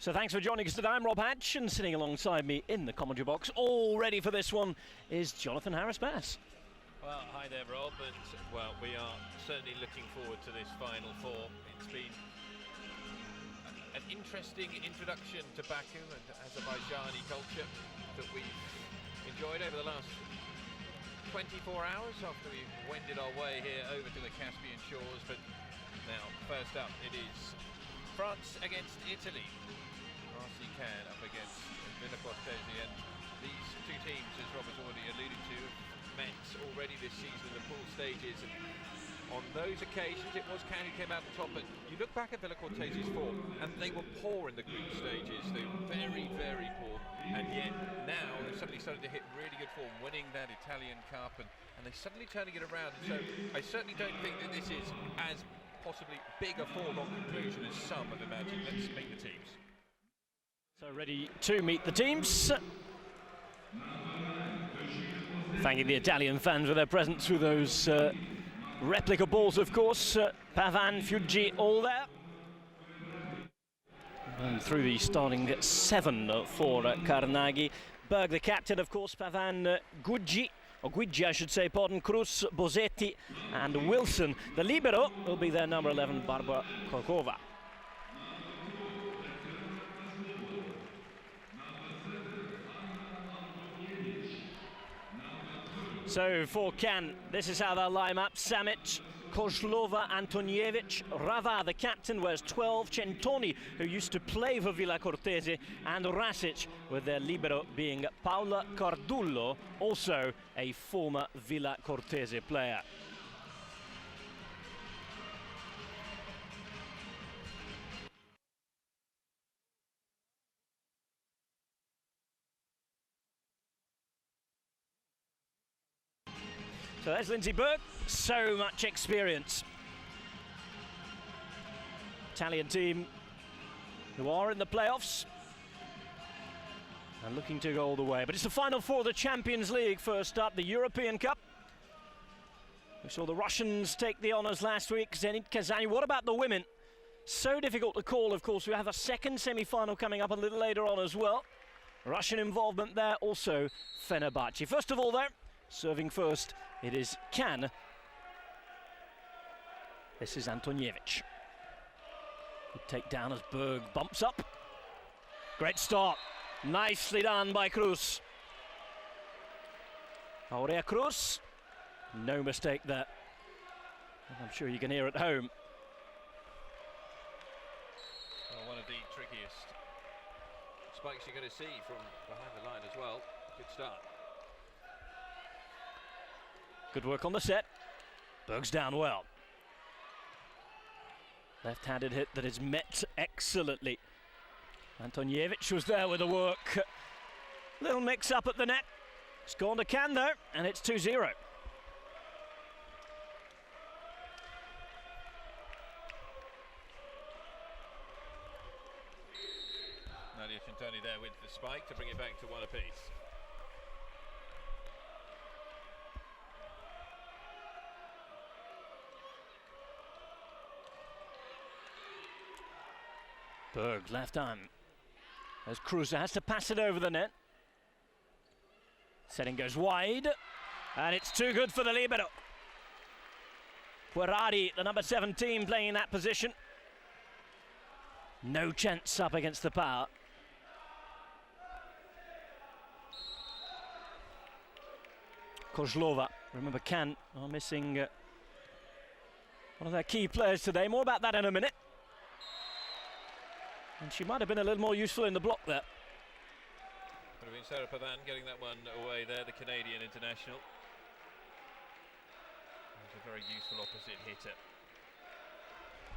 So thanks for joining us today. I'm Rob Hatch, and sitting alongside me in the commentary box, all ready for this one, is Jonathan Harris-Bass. Well, hi there, Rob. Well, we are certainly looking forward to this Final Four. It's been an interesting introduction to Baku and Azerbaijani culture that we've enjoyed over the last 24 hours after we wended our way here over to the Caspian shores. But now, first up, it is France against Italy. MC-Carnaghi up against CORTESE, and these two teams, as Rob has already alluded to, have met already this season in the pool stages, and on those occasions it was Cannes who came out on top. But you look back at CORTESE's form, and they were poor in the group stages. They were very, very poor, and yet now they've suddenly started to hit really good form, winning that Italian Cup, and they're suddenly turning it around. And so I certainly don't think that this is as possibly big a foregone conclusion as some have imagined. Let's meet the teams. So ready to meet the teams. Thanking the Italian fans for their presence through those replica balls, of course. Pavan, Fuji, all there. And through the starting 7 for Carnaghi. Berg, the captain, of course. Pavan, Guigi, I should say, pardon. Cruz, Bosetti, and Wilson. The libero will be their number 11, Barbara Kokova. So for Cannes, this is how they'll line up. Samic, Kozlova, Antonievich, Rava, the captain, wears 12. Centoni, who used to play for Villa Cortese, and Rasic, with their libero being Paola Cardullo, also a former Villa Cortese player. So there's Lindsay Berg, so much experience. Italian team who are in the playoffs and looking to go all the way. But it's the Final Four of the Champions League. First up, the European Cup. We saw the Russians take the honours last week, Zenit Kazan. What about the women? So difficult to call, of course. We have a second semi-final coming up a little later on as well. Russian involvement there, also Fenerbahce. First of all, though, serving first, it is Cannes. This is Antonievich. Good takedown as Berg bumps up. Great start. Nicely done by Cruz. Aurea Cruz. No mistake there. I'm sure you can hear at home. Well, one of the trickiest spikes you're going to see from behind the line as well. Good start. Good work on the set. Berg's down well. Left-handed hit that is met excellently. Antonievich was there with the work. Little mix-up at the net. It's gone to Cannes though, and it's 2-0. Nadia Centoni there with the spike to bring it back to one apiece. Berg, left arm. As Cruz has to pass it over the net. Setting goes wide, and it's too good for the libero. Puerari, the number 17, playing in that position. No chance up against the power. Kozlova, remember Cannes are missing one of their key players today. More about that in a minute. And she might have been a little more useful in the block there. Would have been Sarah Pavan getting that one away there, the Canadian international. He's a very useful opposite hitter.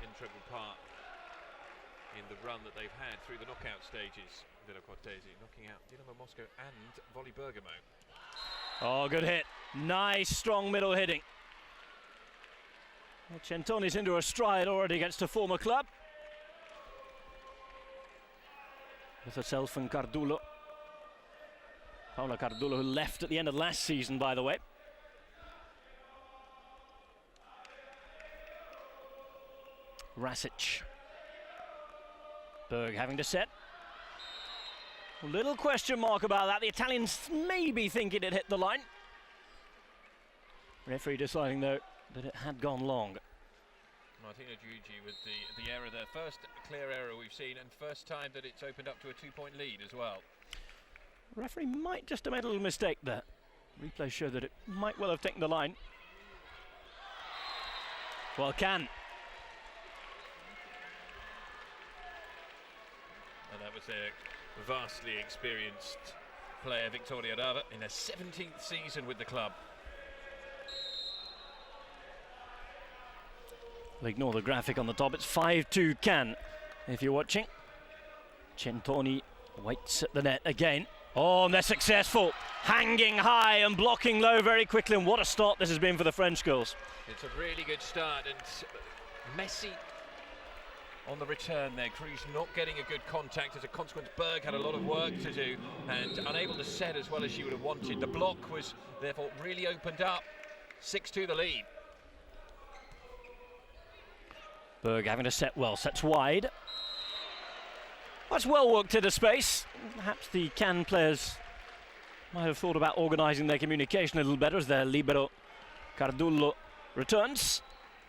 Integral part in the run that they've had through the knockout stages. Villa Cortese knocking out Dinamo Moscow and Volley Bergamo. Oh, good hit. Nice, strong middle hitting. Well, Centoni's into a stride already against a former club. With herself and Cardullo. Paola Cardullo, who left at the end of last season, by the way. Rasic. Berg having to set. A little question mark about that. The Italians maybe thinking it hit the line. Referee deciding, though, that it had gone long. Martino Giugi with the error there. First clear error we've seen, and first time that it's opened up to a 2-point lead as well. Referee might just have made a little mistake there. Replay showed that it might well have taken the line. Well, Cannes. And that was a vastly experienced player, Victoria Rava, in her 17th season with the club. We'll ignore the graphic on the top. It's 5-2 Cannes, if you're watching. Centoni waits at the net again. Oh, and they're successful. Hanging high and blocking low very quickly. And what a start this has been for the French girls. It's a really good start, and Messi on the return there. Cruz not getting a good contact. As a consequence, Berg had a lot of work to do and unable to set as well as she would have wanted. The block was therefore really opened up. 6-2 the lead. Berg having to set well, sets wide. That's well worked into space. Perhaps the Cannes players might have thought about organising their communication a little better as their libero Cardullo returns.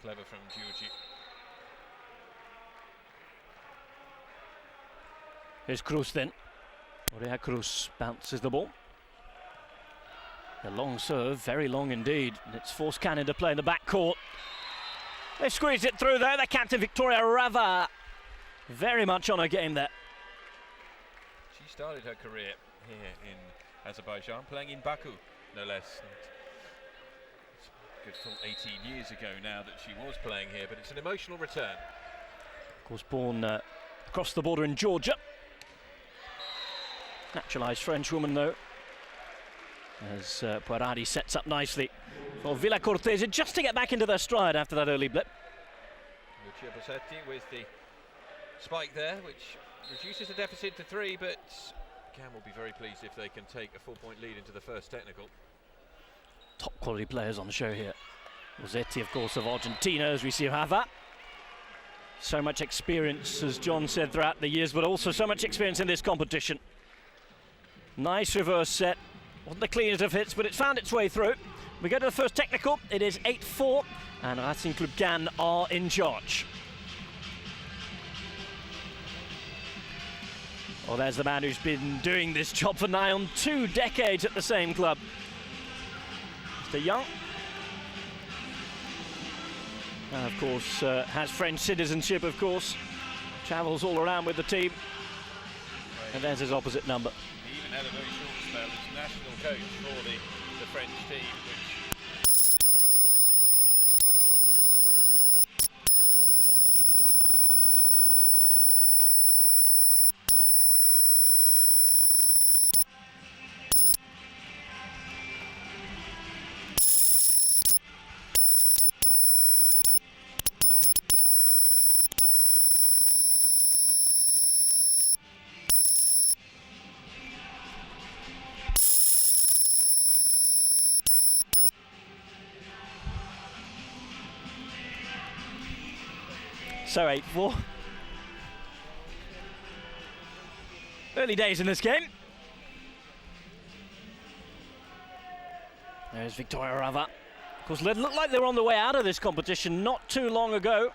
Clever from Giugi. Here's Cruz then. Aurea Cruz bounces the ball. A long serve, very long indeed. And it's forced Cannes into play in the back court. They squeezed it through there. The captain Victoria Rava very much on her game there. She started her career here in Azerbaijan, playing in Baku, no less. And it's a good full 18 years ago now that she was playing here, but it's an emotional return. Of course, born across the border in Georgia. Naturalised French woman, though. As Puerrari sets up nicely for Villa Cortese, just to get back into their stride after that early blip. Lucia Bossetti with the spike there, which reduces the deficit to 3, but Cannes will be very pleased if they can take a 4-point lead into the first technical. Top quality players on the show here. Bossetti, of course, of Argentina, as we see Rava. So much experience, as John said, throughout the years, but also so much experience in this competition. Nice reverse set. Wasn't the cleanest of hits, but it's found its way through. We go to the first technical. It is 8-4, and Racing Club Cannes are in charge. Well, there's the man who's been doing this job for nigh on 2 decades at the same club. Mr. Young. And of course, has French citizenship, of course. Travels all around with the team. And there's his opposite number. He even had a very short spell as national coach for the French team, which So 8-4. Early days in this game. There's Victoria Rava. Of course, it looked like they were on the way out of this competition not too long ago.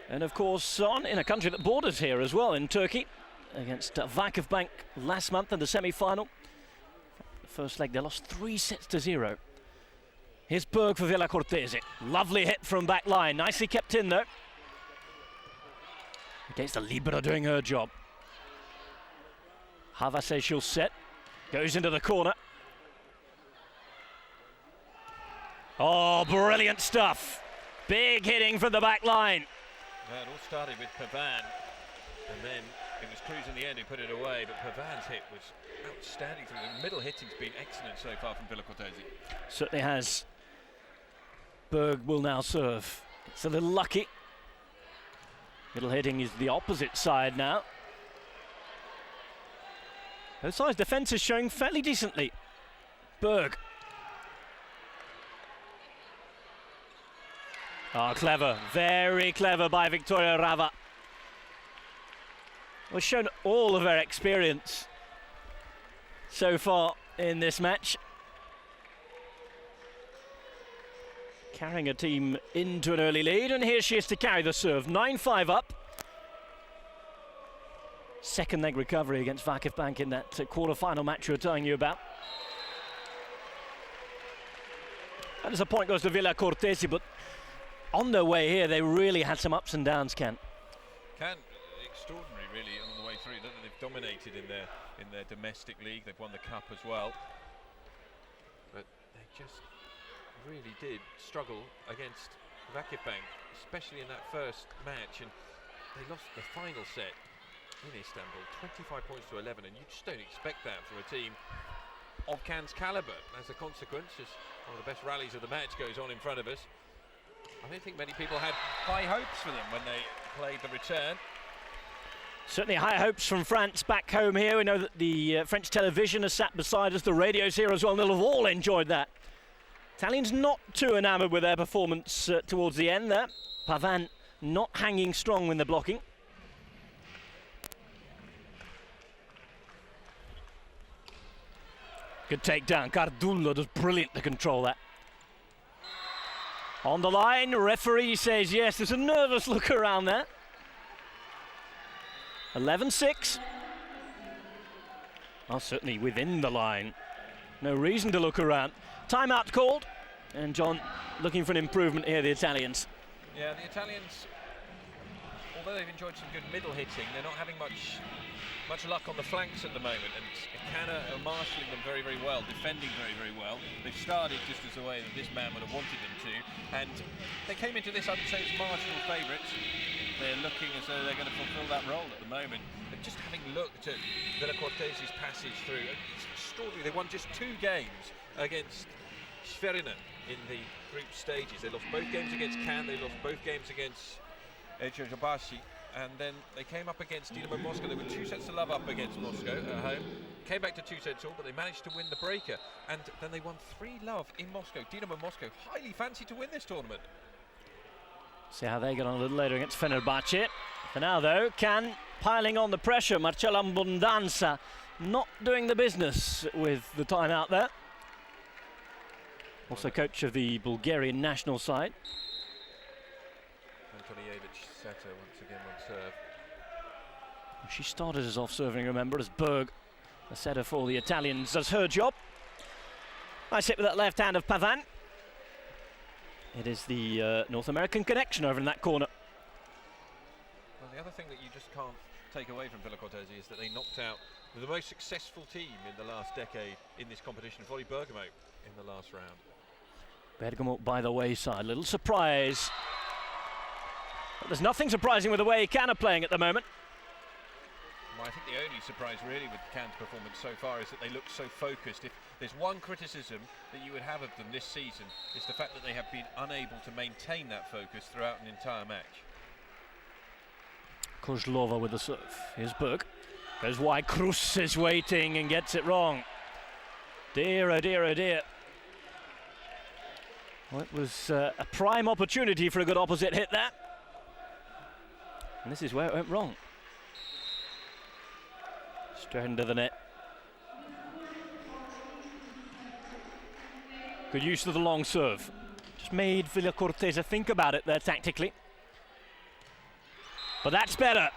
And of course, in a country that borders here as well, in Turkey, against Vakıfbank last month in the semi-final. The first leg, they lost 3-0. Here's Berg for Villa Cortese. Lovely hit from back line. Nicely kept in, though. Against the libero doing her job. Rava says she'll set. Goes into the corner. Oh, brilliant stuff. Big hitting from the back line. Yeah, it all started with Pavan, and then it was Cruz in the end who put it away, but Pavan's hit was outstanding. The middle hitting's been excellent so far from Villa Cortese. Certainly has. Berg will now serve. It's a little lucky. Middle hitting is the opposite side now. Both sides' defence is showing fairly decently. Berg. Oh, clever. Very clever by Victoria Rava. Well, shown all of her experience so far in this match. Carrying a team into an early lead, and here she is to carry the serve. 9-5 up. Second leg recovery against Vakifbank in that quarter-final match we were telling you about. And as a point goes to Villa Cortese, but on their way here, they really had some ups and downs, Ken. Extraordinary, really, on the way through. They've dominated in their domestic league. They've won the cup as well. But they just really did struggle against Vakifbank, especially in that first match. And they lost the final set in Istanbul, 25 points to 11, and you just don't expect that for a team of Cannes' calibre. As a consequence, as one of the best rallies of the match goes on in front of us, I don't think many people had high hopes for them when they played the return. Certainly high hopes from France back home here. We know that the French television has sat beside us, the radio's here as well, and they'll have all enjoyed that. Italians not too enamoured with their performance towards the end there. Pavin not hanging strong when they're blocking. Good takedown. Cardullo does brilliant to control that. On the line, referee says yes. There's a nervous look around there. 11-6. Well, certainly within the line. No reason to look around. Timeout called. And John looking for an improvement here, the Italians. Yeah, the Italians, although they've enjoyed some good middle hitting, they're not having much luck on the flanks at the moment, and Cannes are marshalling them very, very well, defending very, very well. They've started just as the way that this man would have wanted them to, and they came into this, I would say, as marginal favourites. They're looking as though they're going to fulfil that role at the moment. But just having looked at Villa Cortese's passage through, it's extraordinary. They won just 2 games against Sverina in the group stages. They lost both games against Cannes, they lost both games against Eczacıbaşı. And then they came up against Dinamo Moscow. They were 2 sets to love up against Moscow at home. Came back to 2 sets all, but they managed to win the breaker. And then they won 3-love in Moscow. Dinamo Moscow highly fancied to win this tournament. See how they get on a little later against Fenerbahce. For now, though, Cannes piling on the pressure. Marcella Abundanza not doing the business with the time out there. Also coach of the Bulgarian national side. Once again on serve. She started as off-serving, remember, as Berg, the setter for the Italians, does her job. Nice hit with that left hand of Pavin. It is the North American connection over in that corner. Well, the other thing that you just can't take away from Villa Cortese is that they knocked out the most successful team in the last decade in this competition, Volley Bergamo, in the last round. Bergamo by the wayside, little surprise. But there's nothing surprising with the way Cannes are playing at the moment. Well, I think the only surprise really with Cannes' performance so far is that they look so focused. If there's one criticism that you would have of them this season, it's the fact that they have been unable to maintain that focus throughout an entire match. Kozlova with the serve. Here's Berg. Goes wide, Cruz is waiting and gets it wrong. Dear, oh dear, oh dear. Well, it was a prime opportunity for a good opposite hit there. And this is where it went wrong. Straight into the net. Good use of the long serve. Just made Villa Cortese think about it there tactically. But that's better.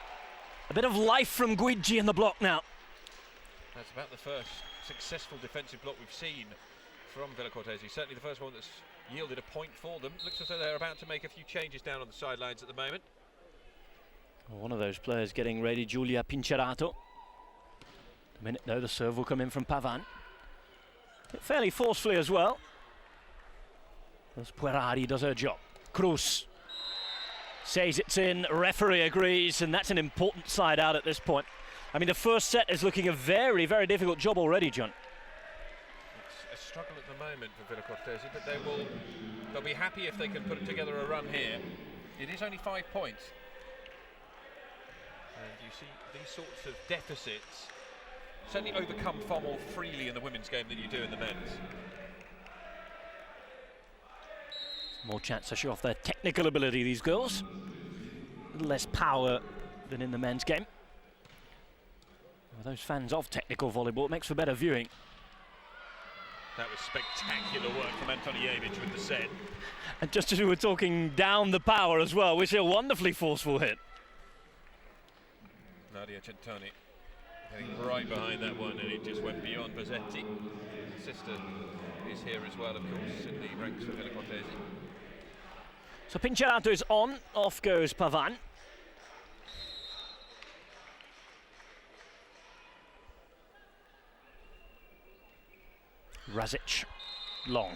A bit of life from Guigi in the block now. That's about the first successful defensive block we've seen from Villa Cortese. Certainly the first one that's yielded a point for them. Looks as though they're about to make a few changes down on the sidelines at the moment. One of those players getting ready, Giulia Pincerato. A minute though, the serve will come in from Pavin. Fairly forcefully as well. As Puerari does her job. Cruz says it's in, referee agrees, and that's an important side out at this point. I mean, the first set is looking a very, very difficult job already, John. It's a struggle at the moment for Villa Cortese, but they'll be happy if they can put together a run here. It is only 5 points. And you see these sorts of deficits certainly overcome far more freely in the women's game than you do in the men's. More chance to show off their technical ability, these girls. A little less power than in the men's game. For those fans of technical volleyball, it makes for better viewing. That was spectacular work from Antonijevic with the set. And just as we were talking down the power as well, we see a wonderfully forceful hit. Nadia Centoni getting right behind that one, and it just went beyond Bozzetti. His sister is here as well, of course, in the ranks of Villa Cortese. So Pincerato is on, off goes Pavan. Razic, long.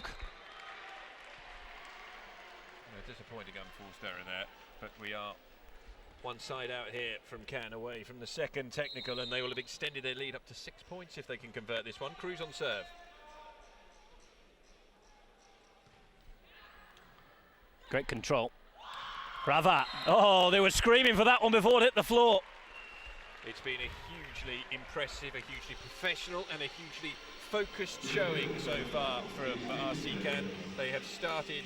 Disappointing unforced error there, but we are one side out here from Cannes, away from the second technical, and they will have extended their lead up to 6 points if they can convert this one. Cruz on serve. Great control. Rava. Oh, they were screaming for that one before it hit the floor. It's been a hugely impressive, a hugely professional and a hugely focused showing so far from RC-Cannes. They have started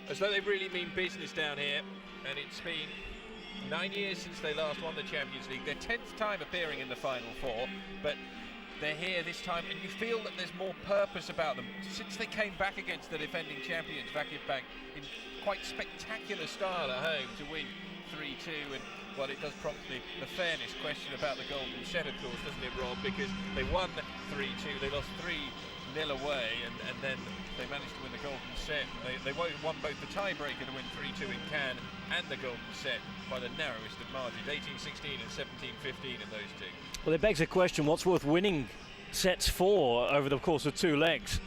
as though they really mean business down here, and it's been 9 years since they last won the Champions League, their 10th time appearing in the Final Four, but they're here this time, and you feel that there's more purpose about them. Since they came back against the defending champions, Vakifbank, in quite spectacular style at home to win 3-2, and well, it does prompt the fairness question about the golden set, of course, doesn't it, Rob? Because they won 3-2, they lost 3-0 away, and then they managed to win the golden set. They won both the tiebreaker to win 3-2 in Cannes and the golden set by the narrowest of margins, 18-16 and 17-15 in those two. Well, it begs the question, what's worth winning sets for over the course of 2 legs?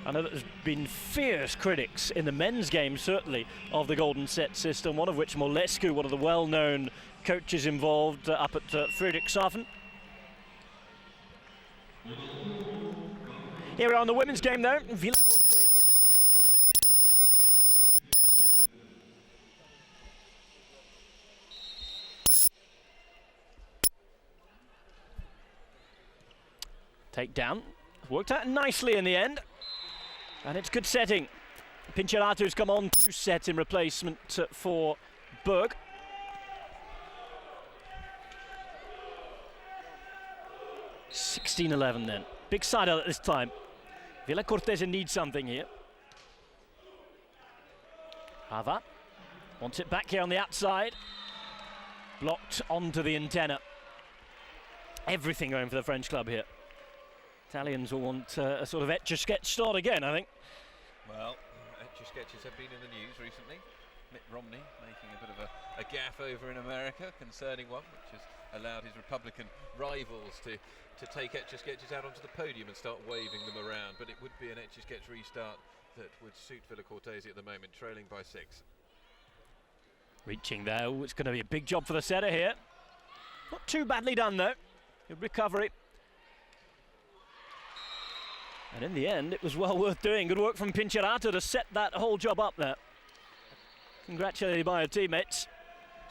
I know that there's been fierce critics in the men's game, certainly, of the golden set system, one of which Molescu, one of the well-known coaches involved up at Friedrichshafen. Here we are on the women's game, though. Villa Cortese. Take down. Worked out nicely in the end. And it's good setting. Pincerato's come on 2 sets in replacement for Berg. (16-11) then. Big side out at this time. Villa Cortese needs something here. Hava wants it back here on the outside. Blocked onto the antenna. Everything going for the French club here. Italians will want a sort of etch-a-sketch start again, I think. Well, etch-a-sketches have been in the news recently. Mitt Romney making a bit of a gaffe over in America concerning one, which has allowed his Republican rivals to take etch-a-sketches out onto the podium and start waving them around. But it would be an etch-a-sketch restart that would suit Villa Cortese at the moment, trailing by 6. Reaching there, it's going to be a big job for the setter here. Not too badly done though. Good recovery. And in the end, it was well worth doing. Good work from Pincerato to set that whole job up there. Congratulated by her teammates.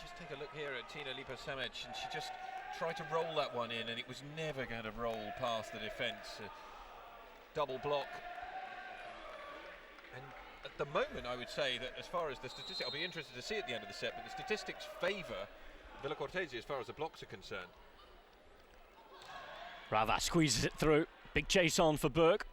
Just take a look here at Tina Lipa-Samic, and she just tried to roll that one in, and it was never going to roll past the defence. Double block. And at the moment, I would say that as far as the statistics, I'll be interested to see at the end of the set, but the statistics favour Villa Cortese as far as the blocks are concerned. Rava squeezes it through. Big chase on for Berg.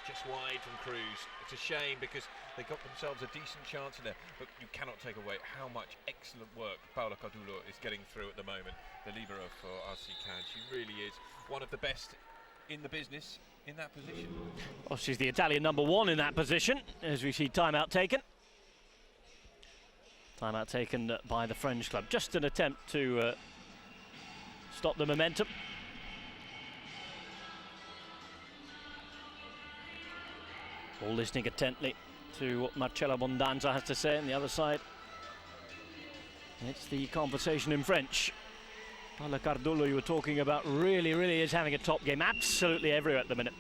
Just wide from Cruz. It's a shame because they got themselves a decent chance in there, but you cannot take away how much excellent work Paola Cardulo is getting through at the moment, the libero for RC-Cannes. She really is one of the best in the business in that position. Well, she's the Italian #1 in that position, as we see timeout taken. Timeout taken by the French club. Just an attempt to stop the momentum. All listening intently to what Marcella Bondanza has to say on the other side. It's the conversation in French. Paola Cardulo, you were talking about, really is having a top game, absolutely everywhere at the minute.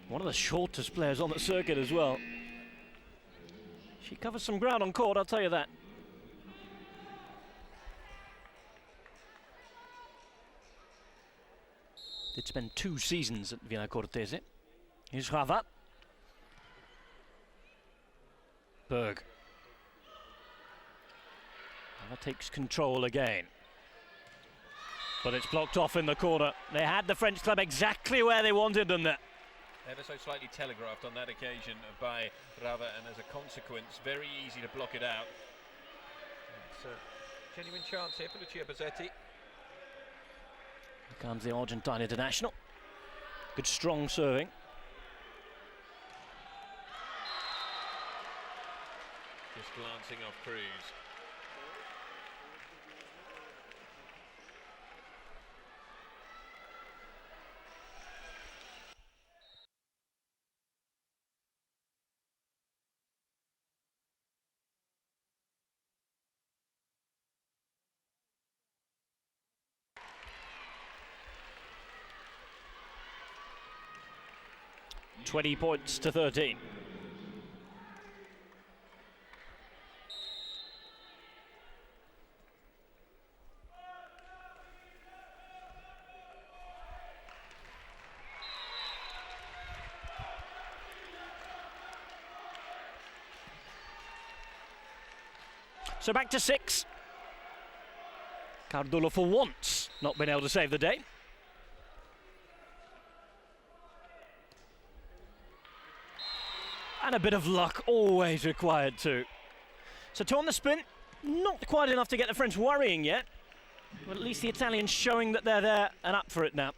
One of the shortest players on the circuit as well. She covers some ground on court, I'll tell you that. Did spend 2 seasons at Villa Cortese. Here's Rava. Berg. Rava takes control again. But it's blocked off in the corner. They had the French club exactly where they wanted them there. Ever so slightly telegraphed on that occasion by Rava, and as a consequence, very easy to block it out. It's a genuine chance here for Lucia Bozzetti. Here comes the Argentine international. Good strong serving. Just glancing off Cruz. $20 points to 13. So back to 6. Cardullo for once not been able to save the day. And a bit of luck always required too. So 2 on the spin, not quite enough to get the French worrying yet. But at least the Italians showing that they're there and up for it now.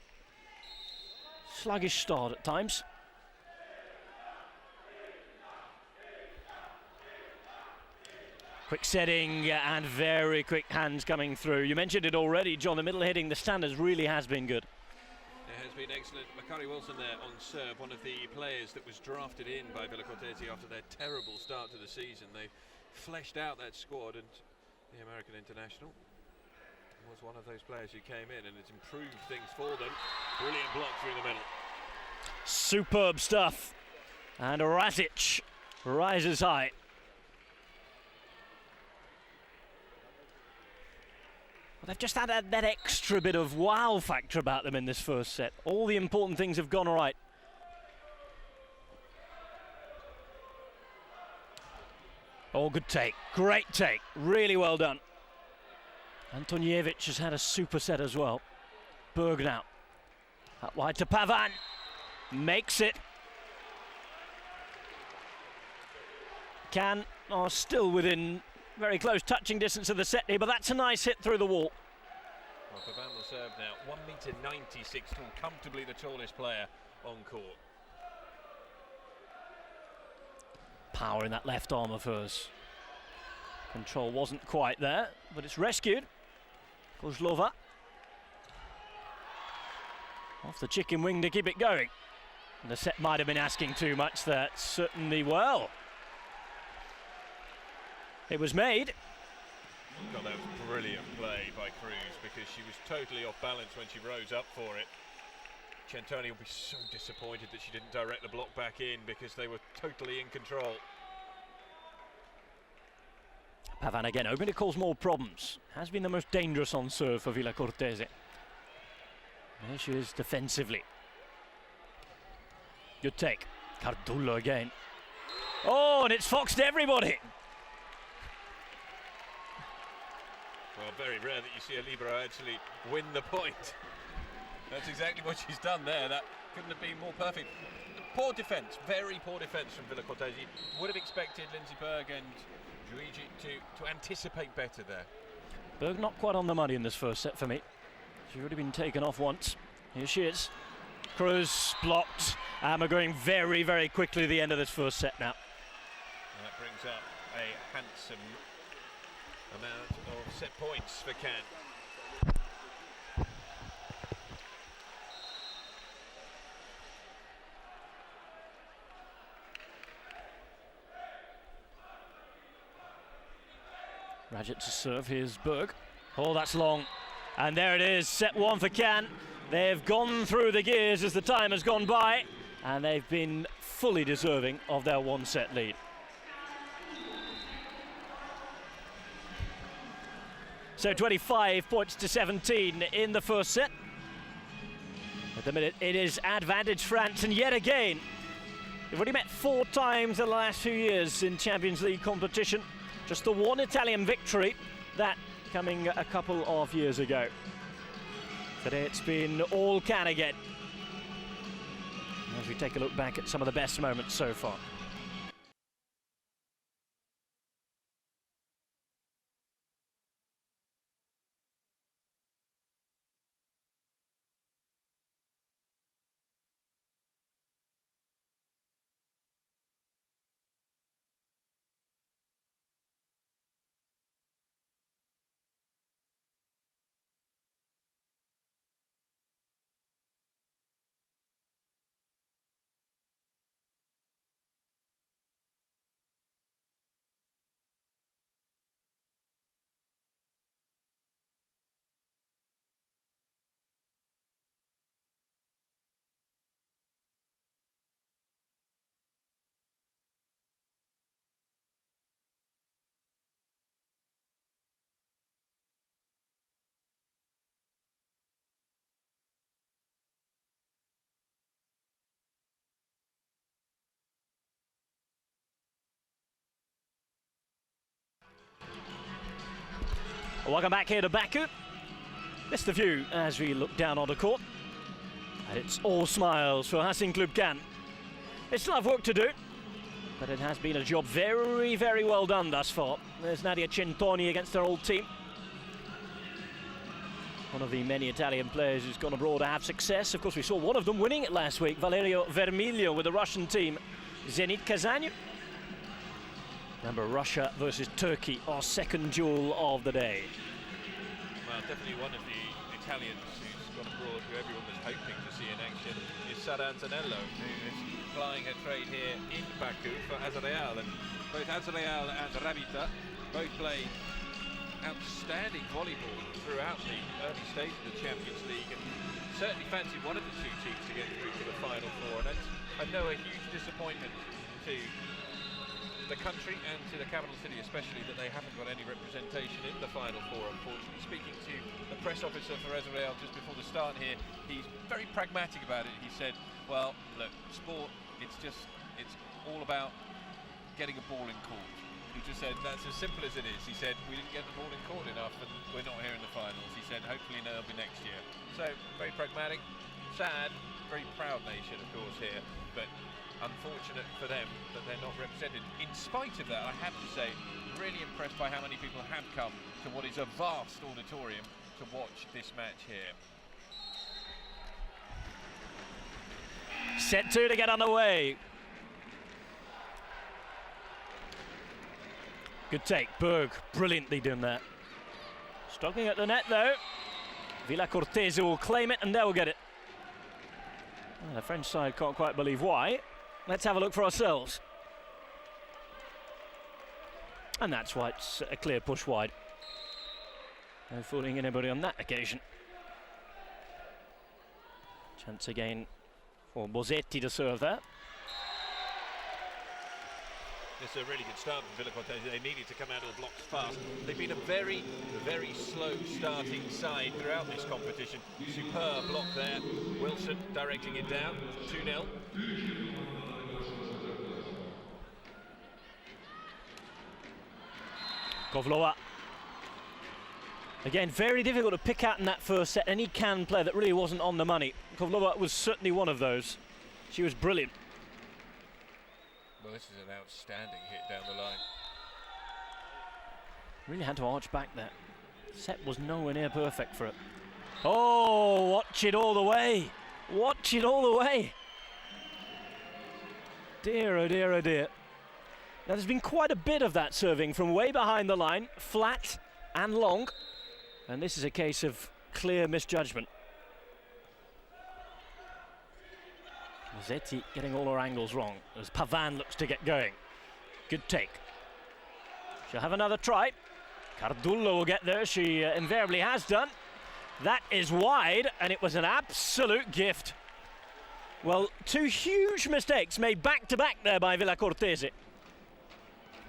Sluggish start at times. Quick setting and very quick hands coming through. You mentioned it already, John, the middle hitting, the standards really has been good. It has been excellent. Makari Wilson there on serve, one of the players that was drafted in by Villa Cortese after their terrible start to the season. They fleshed out that squad, and the American international was one of those players who came in, and it's improved things for them. Brilliant block through the middle. Superb stuff. And Razic rises high. They've just had that extra bit of wow factor about them in this first set. All the important things have gone right. Oh, good take. Great take. Really well done. Antonijevic has had a super set as well. Berg now. Up wide to Pavan. Makes it. Cannes are still within very close touching distance of the set here, but that's a nice hit through the wall. Well, Pavan will serve now. 1.96 tall, comfortably the tallest player on court. Power in that left arm of hers. Control wasn't quite there, but it's rescued. Kozlova. Off the chicken wing to keep it going. And the set might have been asking too much there. Certainly well. It was made. God, that was brilliant play by Cruz, because she was totally off balance when she rose up for it. Centoni will be so disappointed that she didn't direct the block back in, because they were totally in control. Pavan again, hoping to cause more problems. Has been the most dangerous on serve for Villa Cortese. There she is defensively. Good take. Cardullo again. Oh, and it's foxed everybody. Well, very rare that you see a libero actually win the point. That's exactly what she's done there. That couldn't have been more perfect. Poor defence, very poor defence from Villa Cortese. Would have expected Lindsay Berg and Luigi to anticipate better there. Berg not quite on the money in this first set for me. She's already been taken off once. Here she is. Cruz blocked. And we're going very, very quickly to the end of this first set now. And that brings up a handsome amount of set points for Cannes. Rajic to serve. Here's Berg. Oh, that's long. And there it is, set 1 for Cannes. They've gone through the gears as the time has gone by, and they've been fully deserving of their 1-set lead. So 25 points to 17 in the first set. At the minute, it is advantage France, and yet again, they've already met 4 times in the last few years in Champions League competition. Just the one Italian victory, that coming a couple of years ago. Today it's been all can again. As we take a look back at some of the best moments so far. Welcome back here to Baku. This is the view as we look down on the court. And it's all smiles for Racing Club Cannes. They still have work to do, but it has been a job very, very well done thus far. There's Nadia Centoni against her old team. One of the many Italian players who's gone abroad to have success. Of course, we saw one of them winning it last week, Valerio Vermiglio with the Russian team, Zenit-Kazan. Remember, Russia versus Turkey, our second duel of the day. Well, definitely one of the Italians who's gone abroad, who everyone was hoping to see in action, is Sara Antonello, who is plying her trade here in Baku for Azarreal. And both Azarreal and Rabita both play outstanding volleyball throughout the early stage of the Champions League, and certainly fancied one of the two teams to get through to the Final Four. And that's, I know, a huge disappointment to the country and to the capital city especially, that they haven't got any representation in the Final Four, unfortunately. Speaking to the press officer for Azarreal just before the start here, he's very pragmatic about it. He said, well, look, sport, it's all about getting a ball in court. He just said, that's as simple as it is. He said, we didn't get the ball in court enough and we're not here in the finals. He said, hopefully they'll be next year. So, very pragmatic, sad, very proud nation, of course, here, but unfortunate for them that they're not represented. In spite of that, I have to say, really impressed by how many people have come to what is a vast auditorium to watch this match here. Set 2 to get underway. Good take, Berg, brilliantly done that. Struggling at the net though. Villa Cortese will claim it and they'll get it. Well, the French side can't quite believe why. Let's have a look for ourselves. And that's why it's a clear push wide. No fooling anybody on that occasion. Chance again for Bosetti to serve there. It's a really good start from Villa Cortese. They needed to come out of the blocks fast. They've been a very, very slow starting side throughout this competition. Superb block there. Wilson directing it down. 2-0. Kovlova. Again, very difficult to pick out in that first set any Cannes player that really wasn't on the money. Kovlova was certainly one of those. She was brilliant. Well, this is an outstanding hit down the line. Really had to arch back there. Set was nowhere near perfect for it. Oh, watch it all the way. Watch it all the way. Dear, oh dear, oh dear. Now, there's been quite a bit of that serving from way behind the line, flat and long. And this is a case of clear misjudgment. Zetti getting all her angles wrong as Pavan looks to get going. Good take. She'll have another try. Cardullo will get there, she invariably has done. That is wide, and it was an absolute gift. Well, two huge mistakes made back-to-back there by Villa Cortese.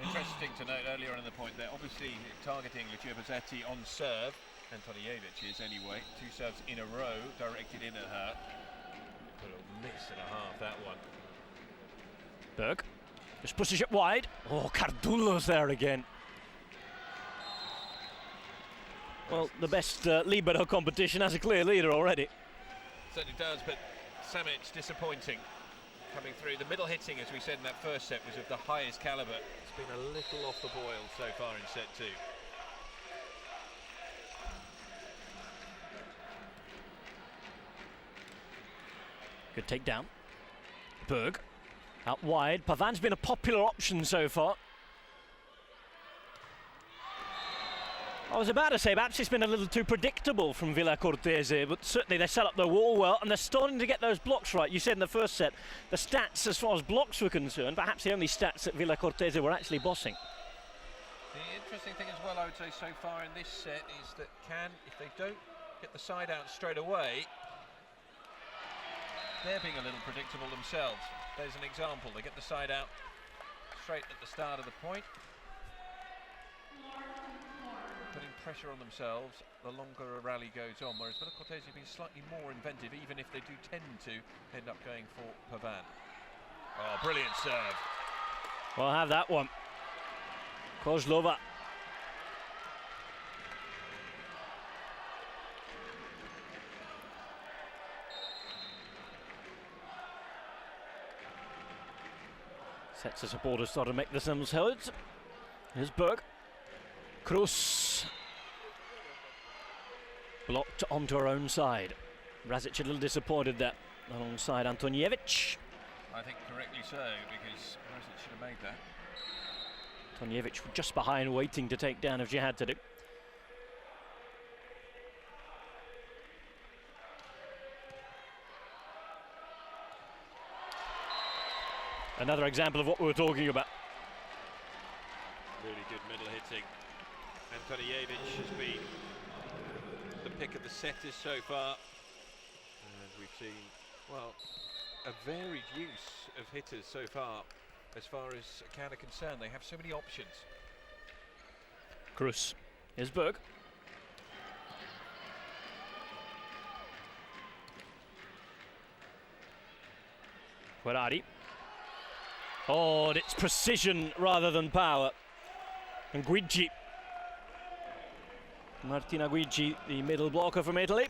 Interesting to note earlier on in the point there, obviously targeting Lucia Bosetti on serve, Antonijevic is anyway, 2 serves in a row directed in at her. But a miss and a half, that one. Berg just pushes it wide. Oh, Cardullo's there again. Well, the best libero competition has a clear leader already. Certainly does, but Samic's disappointing. Coming through, the middle hitting, as we said in that first set, was of the highest calibre. It's been a little off the boil so far in set 2. Good takedown. Berg out wide. Pavan's been a popular option so far. I was about to say, perhaps it's been a little too predictable from Villa Cortese, but certainly they set up their wall well, and they're starting to get those blocks right. You said in the first set, the stats as far as blocks were concerned, perhaps the only stats that Villa Cortese were actually bossing. The interesting thing as well, I would say, so far in this set is that Cannes, if they don't get the side out straight away, they're being a little predictable themselves. There's an example. They get the side out straight at the start of the point, putting pressure on themselves the longer a rally goes on, whereas Villa Cortese have been slightly more inventive, even if they do tend to end up going for Pavan. Oh, brilliant serve. We'll have that one. Kozlova. Sets of supporters start to make themselves heard. Here's Berg. Cruz. Blocked onto her own side. Razic a little disappointed there alongside Antonijevic. I think correctly so, because Razic should have made that. Antonijevic just behind, waiting to take down if she had to do. Another example of what we were talking about. Really good middle hitting. Antonijevic has been the pick of the setters so far. And we've seen, well, a varied use of hitters so far as Cannes are concerned. They have so many options. Cruz. Here's Berg. Ferrari. Oh, and it's precision rather than power. And Guigi. Martina Guigi, the middle blocker from Italy.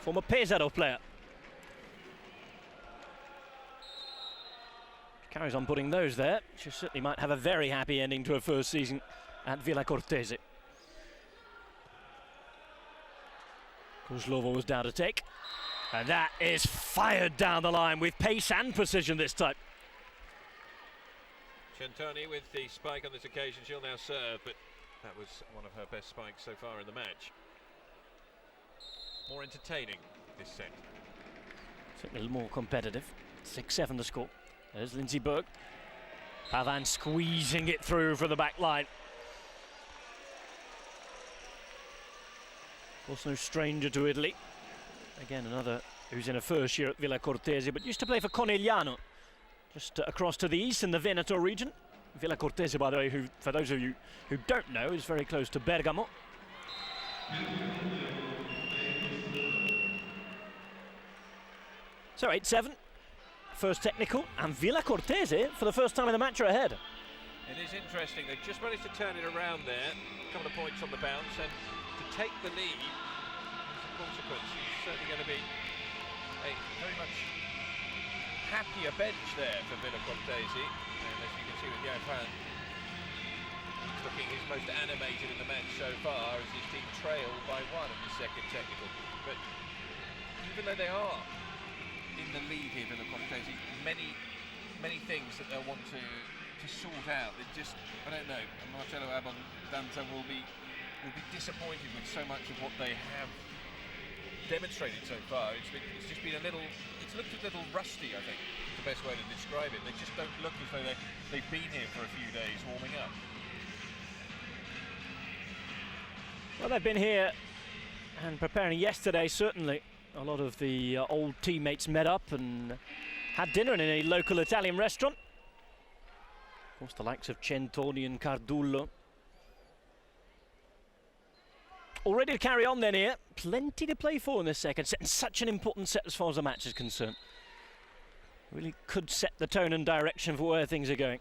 Former Pesaro player. Carries on putting those there. She certainly might have a very happy ending to her first season at Villa Cortese. Kozlova was down to take. And that is fired down the line with pace and precision this time. Centoni with the spike on this occasion. She'll now serve, but that was one of her best spikes so far in the match. More entertaining this set. Certainly a little more competitive. 6-7 the score. There's Lindsay Berg. Pavan squeezing it through from the back line. Of course, no stranger to Italy. Again, another who's in her first year at Villa Cortese, but used to play for Conegliano, just across to the east in the Veneto region. Villa Cortese, by the way, who, for those of you who don't know, is very close to Bergamo. So 8-7, first technical, and Villa Cortese, for the first time in the match, are ahead. It is interesting. They've just managed to turn it around there. A couple of points on the bounce, and to take the lead as a consequence, it's certainly going to be a very much happier bench there for Villa Cortese. And as you can see with Johan, he's looking his most animated in the match so far as his team trail by 1 in the second technical. But even though they are in the lead here, Villa Cortese, many things that they'll want to sort out. It just, I don't know, Marcello Abondanta will be disappointed with so much of what they have demonstrated so far. It's just been it's looked a little rusty, I think, is the best way to describe it. They just don't look as though they've been here for a few days warming up. Well, they've been here and preparing yesterday, certainly. A lot of the old teammates met up and had dinner in a local Italian restaurant. Of course, the likes of Centoni and Cardullo. All ready to carry on then here. Plenty to play for in this second set, and such an important set as far as the match is concerned. Really could set the tone and direction for where things are going.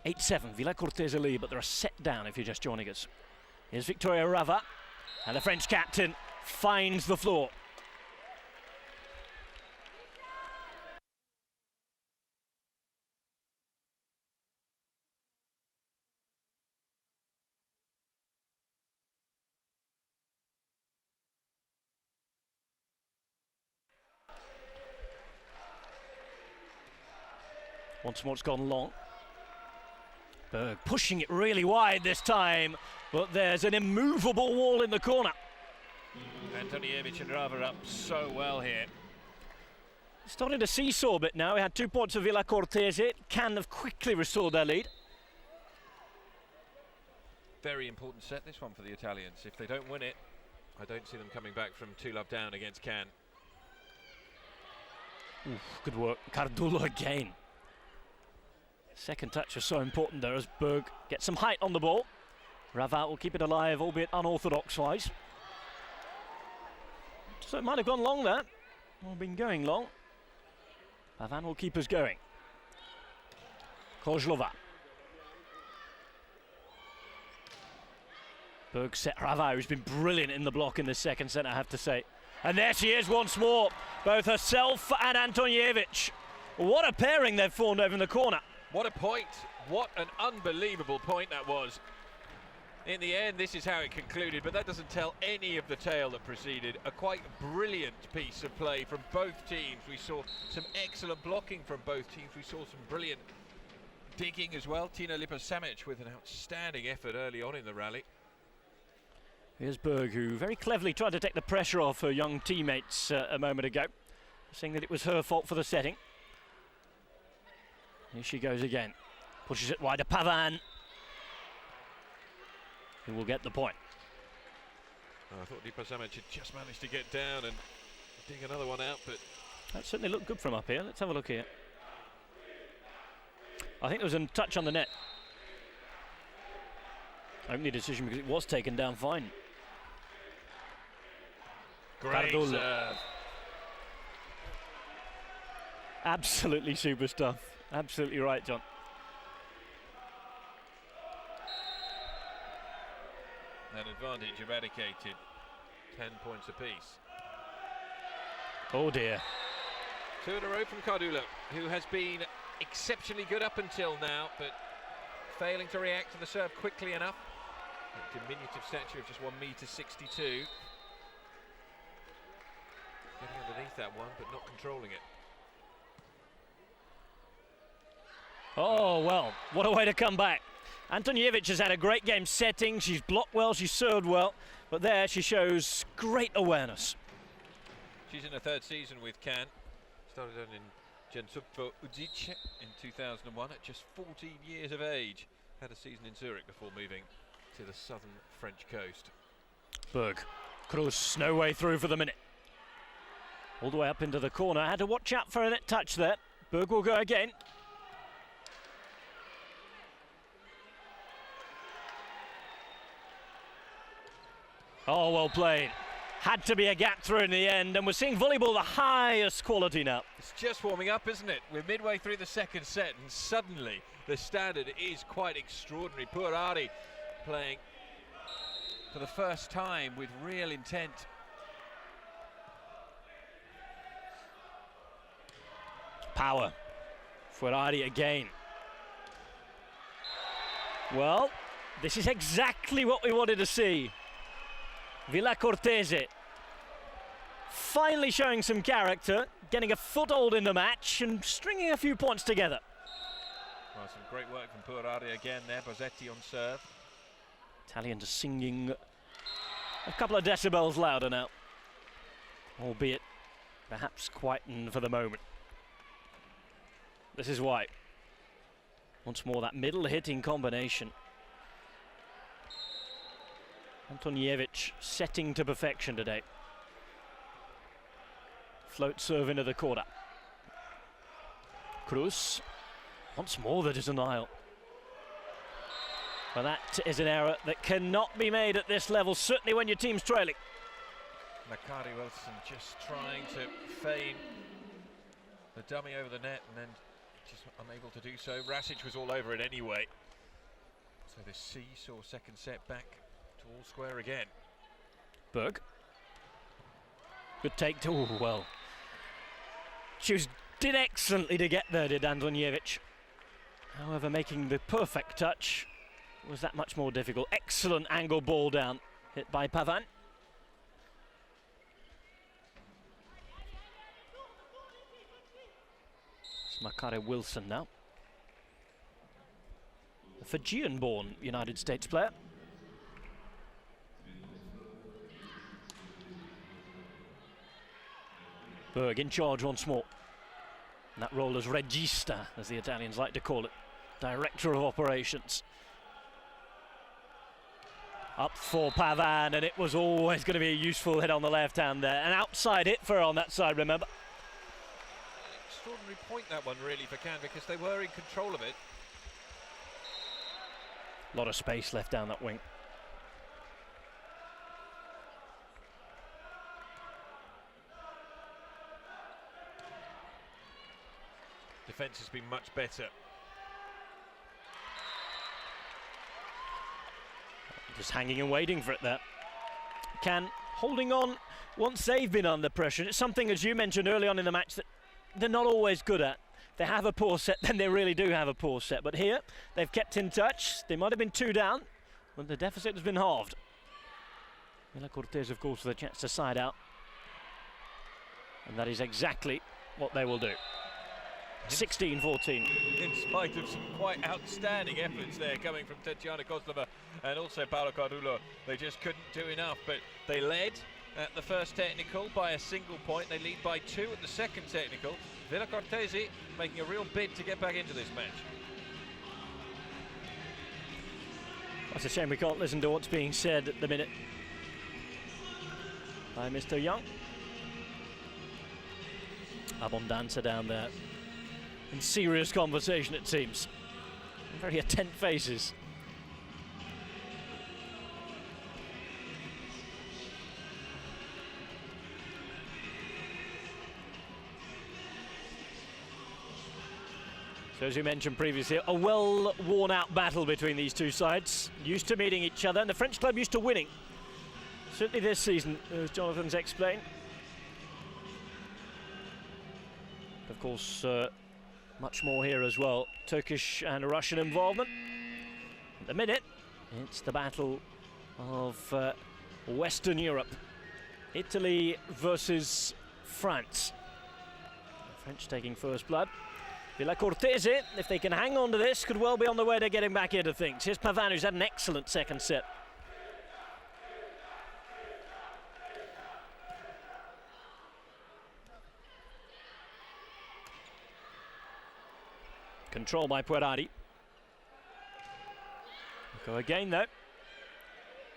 8-7, Villa Cortese lead, but they're a set down if you're just joining us. Here's Victoria Rava, and the French captain finds the floor. Once more it's gone long. Berg pushing it really wide this time, but there's an immovable wall in the corner. Antonijevic and Rava up so well here. Starting to seesaw a bit now. We had 2 points for Villa Cortese. Cannes have quickly restored their lead. Very important set, this one, for the Italians. If they don't win it, I don't see them coming back from 2-love down against Cannes. Oof, good work. Cardullo again. Second touch was so important there as Berg gets some height on the ball. Rava will keep it alive, albeit unorthodox-wise. So it might have gone long there, or been going long. Pavan will keep us going. Kozlova. Berg set Rava, who's been brilliant in the block in the second set, I have to say. And there she is once more, both herself and Antonijevic. What a pairing they've formed over in the corner. What a point. What an unbelievable point that was. In the end, this is how it concluded, but that doesn't tell any of the tale that preceded. A quite brilliant piece of play from both teams. We saw some excellent blocking from both teams. We saw some brilliant digging as well. Tina Lipa-Samic with an outstanding effort early on in the rally. Here's Berg, who very cleverly tried to take the pressure off her young teammates a moment ago, saying that it was her fault for the setting. Here she goes again. Pushes it wide to Pavan, who will get the point. I thought Lipa-Samic had just managed to get down and dig another one out, but that certainly looked good from up here. Let's have a look here. I think there was a touch on the net. Only decision because it was taken down fine. great serve. Absolutely super stuff. Absolutely right, John. That advantage eradicated. 10 points apiece. Oh dear. 2 in a row from Cardullo, who has been exceptionally good up until now, but failing to react to the serve quickly enough. A diminutive stature of just 1.62 meters. Getting underneath that one, but not controlling it. Oh, well, what a way to come back. Antonijevic has had a great game setting. She's blocked well, she's served well, but there she shows great awareness. She's in her 3rd season with Cannes. Started on in Gentuppo Udice in 2001 at just 14 years of age. Had a season in Zurich before moving to the southern French coast. Berg. Cruz, no way through for the minute. All the way up into the corner. Had to watch out for a net touch there. Berg will go again. Oh, well played. Had to be a gap through in the end, and we're seeing volleyball the highest quality now. It's just warming up, isn't it? We're midway through the 2nd set, and suddenly the standard is quite extraordinary. Puarari playing for the first time with real intent. Power. Ferrari again. Well, this is exactly what we wanted to see. Villa Cortese finally showing some character, getting a foothold in the match and stringing a few points together. Well, some great work from Puarari again there. Bozzetti on serve. Italians singing a couple of decibels louder now, albeit perhaps quietened for the moment. This is why. Once more that middle hitting combination. Antonijevic setting to perfection today. Float serve into the corner. Cruz. Once more the denial. Well, that is an error that cannot be made at this level, certainly when your team's trailing. Makari Wilson just trying to feign the dummy over the net and then just unable to do so. Rasic was all over it anyway. So the seesaw 2nd set back all square again. Berg. Good take to, well. Did excellently to get there, did Antonijevic. However, making the perfect touch was that much more difficult. Excellent angle ball down, hit by Pavan. It's Makare Wilson now. A Fijian-born United States player. Berg in charge once more. And that role as regista, as the Italians like to call it, director of operations. Up for Pavan, and it was always going to be a useful hit on the left hand there. An outside hit for her on that side, remember. Extraordinary point, that one, really, for Cannes, because they were in control of it. A lot of space left down that wing. Defence has been much better. Just hanging and waiting for it there. Cannes holding on once they've been under pressure. It's something, as you mentioned early on in the match, that they're not always good at. They have a poor set, then they really do have a poor set. But here, they've kept in touch. They might have been 2 down, but the deficit has been halved. Villa Cortese, of course, with a chance to side out. And that is exactly what they will do. 16-14. In spite of some quite outstanding efforts there coming from Tetiana Kozlova and also Paolo Cardulo, they just couldn't do enough. But they led at the first technical by a single point. They lead by 2 at the second technical. Villa Cortese making a real bid to get back into this match. It's a shame we can't listen to what's being said at the minute by Mr. Young. Abondanza down there. In serious conversation, it seems. Very attent faces. So, as you mentioned previously, a well worn out battle between these two sides. Used to meeting each other, and the French club used to winning. Certainly this season, as Jonathan's explained. Of course, much more here as well. Turkish and Russian involvement. At the minute, it's the battle of Western Europe. Italy versus France. The French taking first blood. Villa Cortese, if they can hang on to this, could well be on the way to getting back into things. Here's Pavan, who's had an excellent second set. Control by Puerari. Go again though.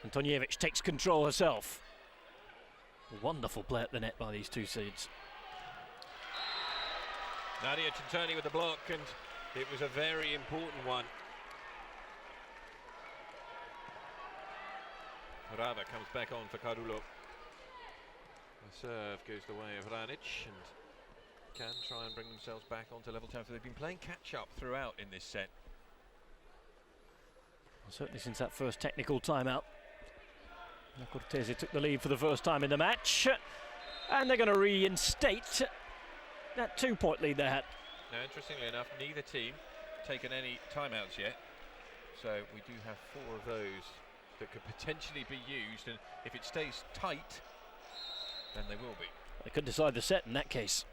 Antonijevic takes control herself. A wonderful play at the net by these two seeds. Nadia Centoni with the block, and it was a very important one. Rava comes back on for Cardulo. The serve goes the way of Ranic, and can try and bring themselves back onto level terms. They've been playing catch-up throughout in this set. Well, certainly since that first technical timeout. Cortese took the lead for the first time in the match. And they're going to reinstate that 2-point lead they had. Now, interestingly enough, neither team taken any timeouts yet. So we do have 4 of those that could potentially be used. And if it stays tight, then they will be. They could decide the set in that case.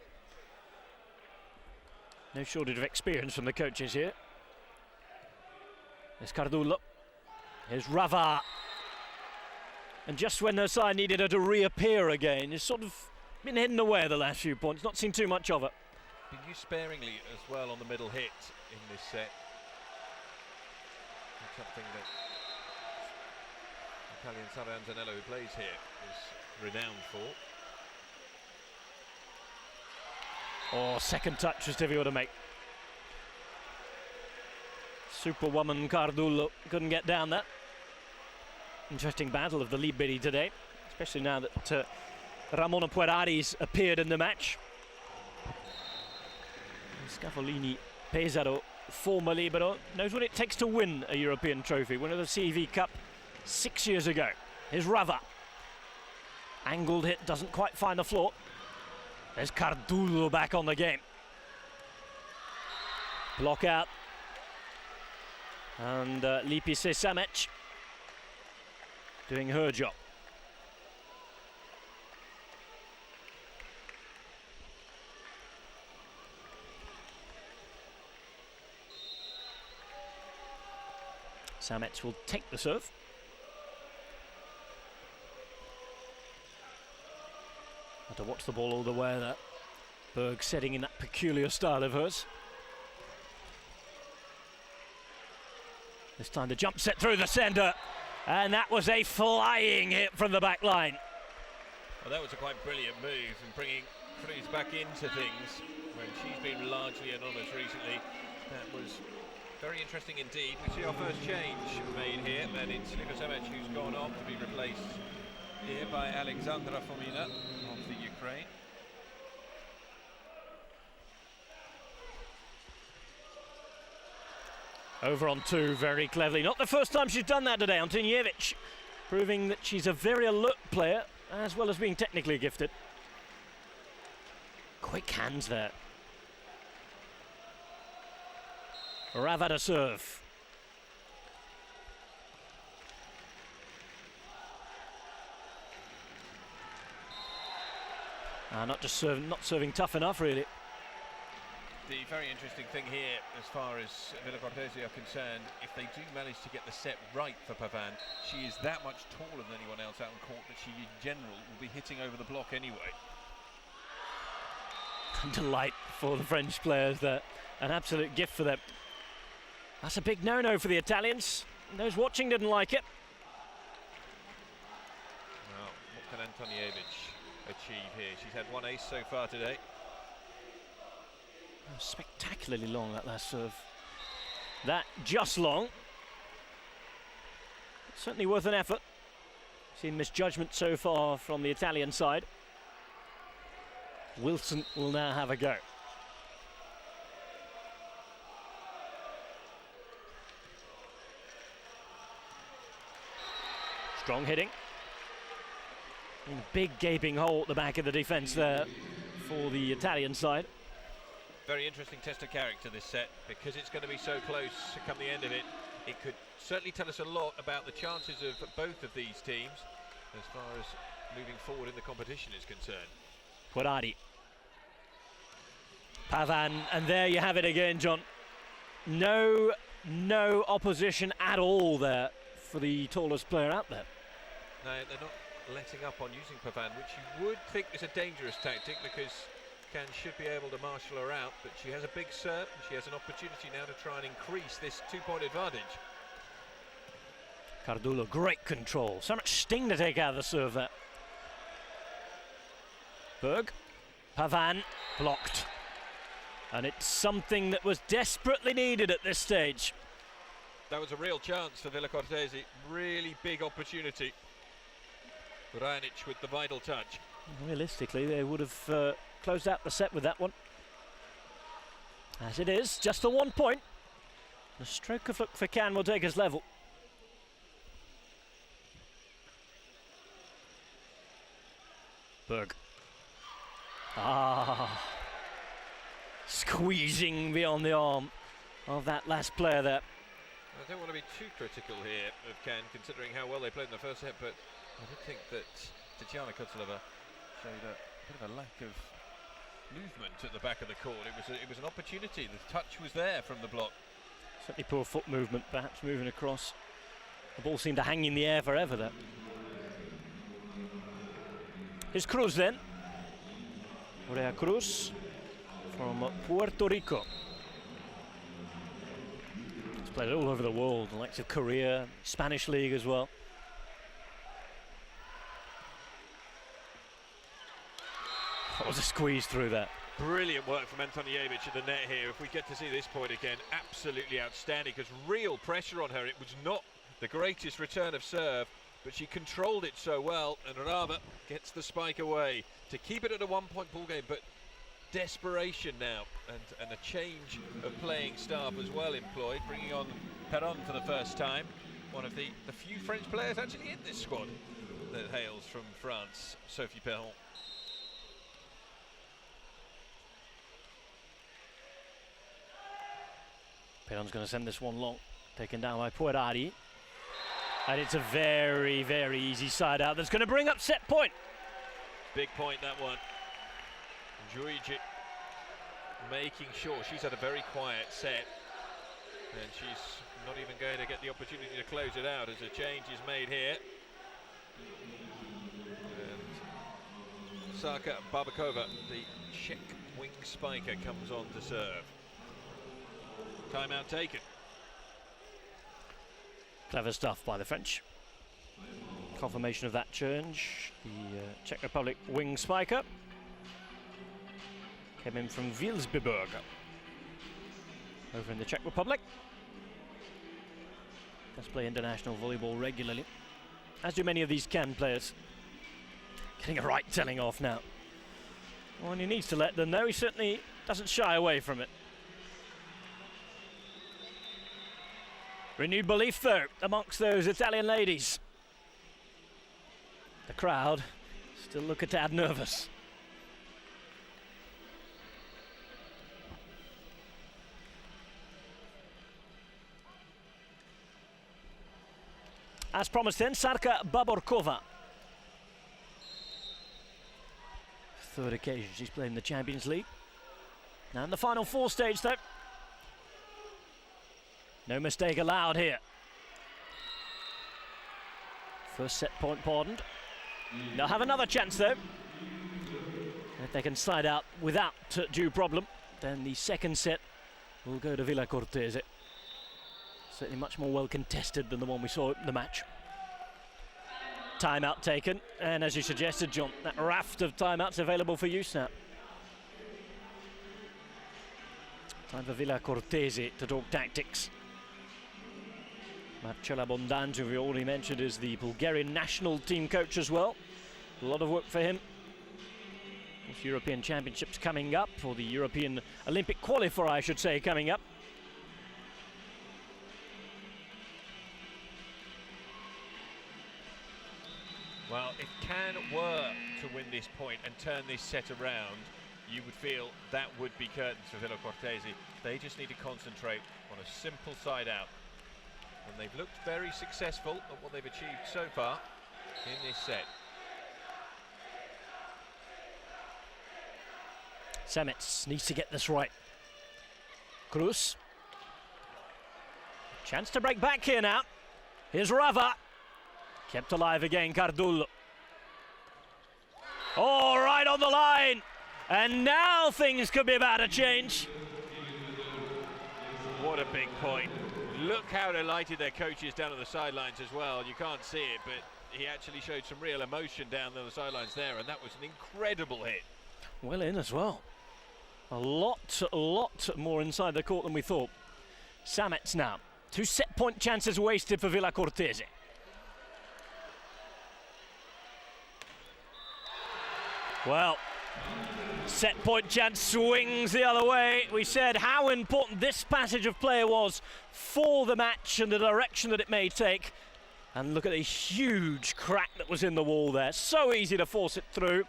No shortage of experience from the coaches here. There's Cardulo. Here's Rava. And just when her side needed her to reappear again, it's sort of been hidden away the last few points. Not seen too much of it. Been used sparingly as well on the middle hit in this set. That's something that Italian Sara Anzanello, who plays here, is renowned for. Oh, second touch was difficult to make. Superwoman Cardulo couldn't get down that. Interesting battle of the Liberi today, especially now that Ramona Puerari's appeared in the match. Scavolini Pesaro, former libero, knows what it takes to win a European trophy. Winner of the CEV Cup 6 years ago. Here's Rava. Angled hit, doesn't quite find the floor. There's Cardulo back on the game. Block out. And Lipise Samec doing her job. Samec will take the serve. Had to watch the ball all the way there. Berg setting in that peculiar style of hers. This time the jump set through the centre, and that was a flying hit from the back line. Well, that was a quite brilliant move, and bringing Cruz back into things when she's been largely anonymous recently. That was very interesting indeed. We see our first change made here, and it's Lipise Samec who's gone off to be replaced here by Alexandra Fomina of the Ukraine. Over on two very cleverly. Not the first time she's done that today on Tinjevic, proving that she's a very alert player as well as being technically gifted. Quick hands there. Rava to serve. Not serving tough enough, really. The very interesting thing here, as far as Villa Cortese are concerned, if they do manage to get the set right for Pavan, she is that much taller than anyone else out on court that she, in general, will be hitting over the block anyway. Delight for the French players there. An absolute gift for them. That's a big no-no for the Italians. Those watching didn't like it. Well, what can Antonijevic achieve here? She's had one ace so far today. Oh, spectacularly long, that last serve. That just long. Certainly worth an effort. Seen misjudgment so far from the Italian side. Wilson will now have a go. Strong hitting. And a big gaping hole at the back of the defence there for the Italian side. Very interesting test of character, this set, because it's going to be so close come the end of it. It could certainly tell us a lot about the chances of both of these teams as far as moving forward in the competition is concerned. Puerari. Pavan, and there you have it again, John. No opposition at all there for the tallest player out there. No, they're not letting up on using Pavan, which you would think is a dangerous tactic because Cannes should be able to marshal her out, but she has a big serve and she has an opportunity now to try and increase this 2-point advantage. Cardulo, great control. So much sting to take out of the serve there. Berg. Pavan, blocked. And it's something that was desperately needed at this stage. That was a real chance for Villa Cortese. Really big opportunity. Rajanic with the vital touch. Realistically, they would have closed out the set with that one. As it is, just the 1 point. The stroke of luck for Cannes will take us level. Berg. Squeezing beyond the arm of that last player there. I don't want to be too critical here of Cannes, considering how well they played in the first set, but I did think that Tatiana Kotsalova showed a bit of a lack of movement at the back of the court. It was an opportunity. The touch was there from the block. Certainly poor foot movement, perhaps moving across. The ball seemed to hang in the air forever there. Here's Cruz then. Orea Cruz from Puerto Rico. He's played all over the world, the likes of Korea, Spanish league as well. That was a squeeze through that. Brilliant work from Antonijevic at the net here. If we get to see this point again, absolutely outstanding, because real pressure on her. It was not the greatest return of serve, but she controlled it so well, and Rava gets the spike away to keep it at a 1-point ball game. But desperation now, and a change of playing staff as well employed, bringing on Perron for the first time. one of the few French players actually in this squad that hails from France, Sophie Perron. Perron's going to send this one long, taken down by Puerari. And it's a very, very easy side out that's going to bring up set point. Big point, that one. Juijic making sure she's had a very quiet set, and she's not even going to get the opportunity to close it out as a change is made here. And Saka Babakova, the Czech wing spiker, comes on to serve. Timeout taken. Clever stuff by the French. Confirmation of that change. The Czech Republic wing spiker came in from Vilsbiburg over in the Czech Republic. Does play international volleyball regularly, as do many of these Cannes players. Getting a right telling off now. Well, and he needs to let them know. He certainly doesn't shy away from it. Renewed belief, though, amongst those Italian ladies. The crowd still look a tad nervous. As promised then, Sarka Baborkova. Third occasion she's played in the Champions League. Now in the final four stage, though. No mistake allowed here. First set point pardoned. They'll have another chance, though. If they can side out without due problem, then the second set will go to Villa Cortese. Certainly much more well contested than the one we saw in the match. Timeout taken, and as you suggested, John, that raft of timeouts available for use now. Time for Villa Cortese to talk tactics. Marcella Bondanti, who we already mentioned, is the Bulgarian national team coach as well. A lot of work for him. With European Championships coming up, or the European Olympic qualifier, I should say, coming up. Well, if Cannes were to win this point and turn this set around, you would feel that would be curtains for Villa Cortese. They just need to concentrate on a simple side out. And they've looked very successful at what they've achieved so far in this set. Samets needs to get this right. Cruz. Chance to break back here now. Here's Rava. Kept alive again, Cardullo. Oh, right on the line. And now things could be about to change. What a big point. Look how delighted their coach is down on the sidelines as well. You can't see it, but he actually showed some real emotion down on the sidelines there, and that was an incredible hit. Well in as well. A lot more inside the court than we thought. Samets now. 2 set point chances wasted for Villa Cortese. Well, set point chance swings the other way. We said how important this passage of play was for the match and the direction that it may take. And look at the huge crack that was in the wall there. So easy to force it through.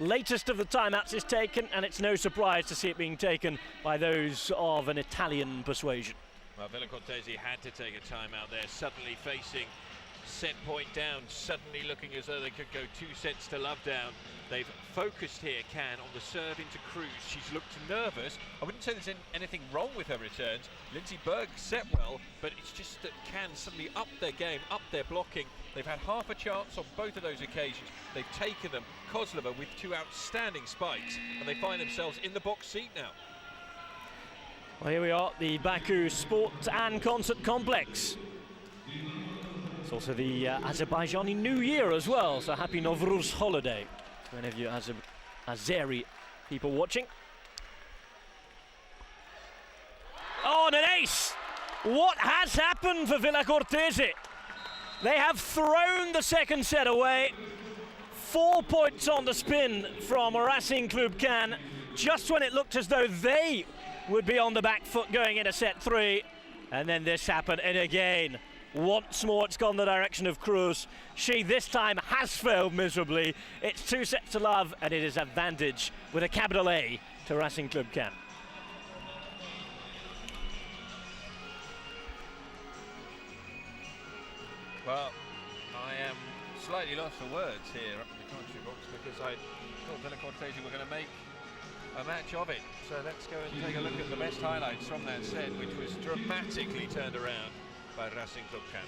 Latest of the timeouts is taken, and it's no surprise to see it being taken by those of an Italian persuasion. Well, Villa Cortese had to take a timeout there, suddenly facing set point down, suddenly looking as though they could go 2 sets to love down. They've focused here, Cannes, on the serve into Cruz. She's looked nervous. I wouldn't say there's anything wrong with her returns. Lindsay Berg set well, but it's just that Cannes suddenly upped their game, upped their blocking. They've had half a chance on both of those occasions. They've taken them. Kozlova with 2 outstanding spikes, and they find themselves in the box seat now. Well, here we are, the Baku Sport and Concert Complex. It's also the Azerbaijani New Year as well, so happy Novruz holiday to any of you Azeri people watching. Oh, and an ace! What has happened for Villa Cortese? They have thrown the second set away. 4 points on the spin from Racing Club Cannes, just when it looked as though they would be on the back foot going into set 3. And then this happened, and again, Once more it's gone the direction of Cruz. She this time has failed miserably. It's 2-0 and it is advantage with a capital A to Racing Club Cannes. Well, I am slightly lost for words here up in the commentary box because I thought that CORTESE were going to make a match of it. So let's go and take a look at the best highlights from that set, which was dramatically turned around by Racing Club Cannes.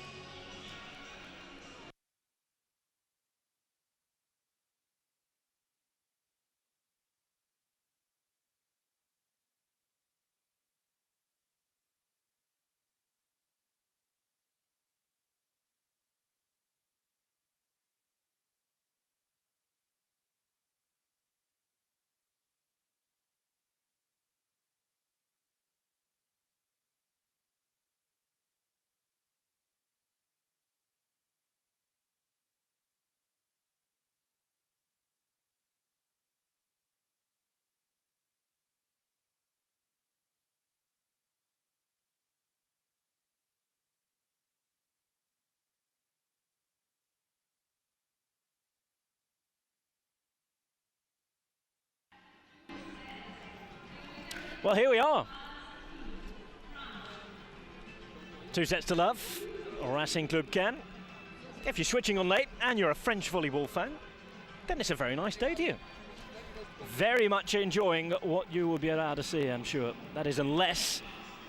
Well, here we are. 2-0, Racing Club Cannes. If you're switching on late and you're a French volleyball fan, then it's a very nice day to you. Very much enjoying what you will be allowed to see, I'm sure. That is, unless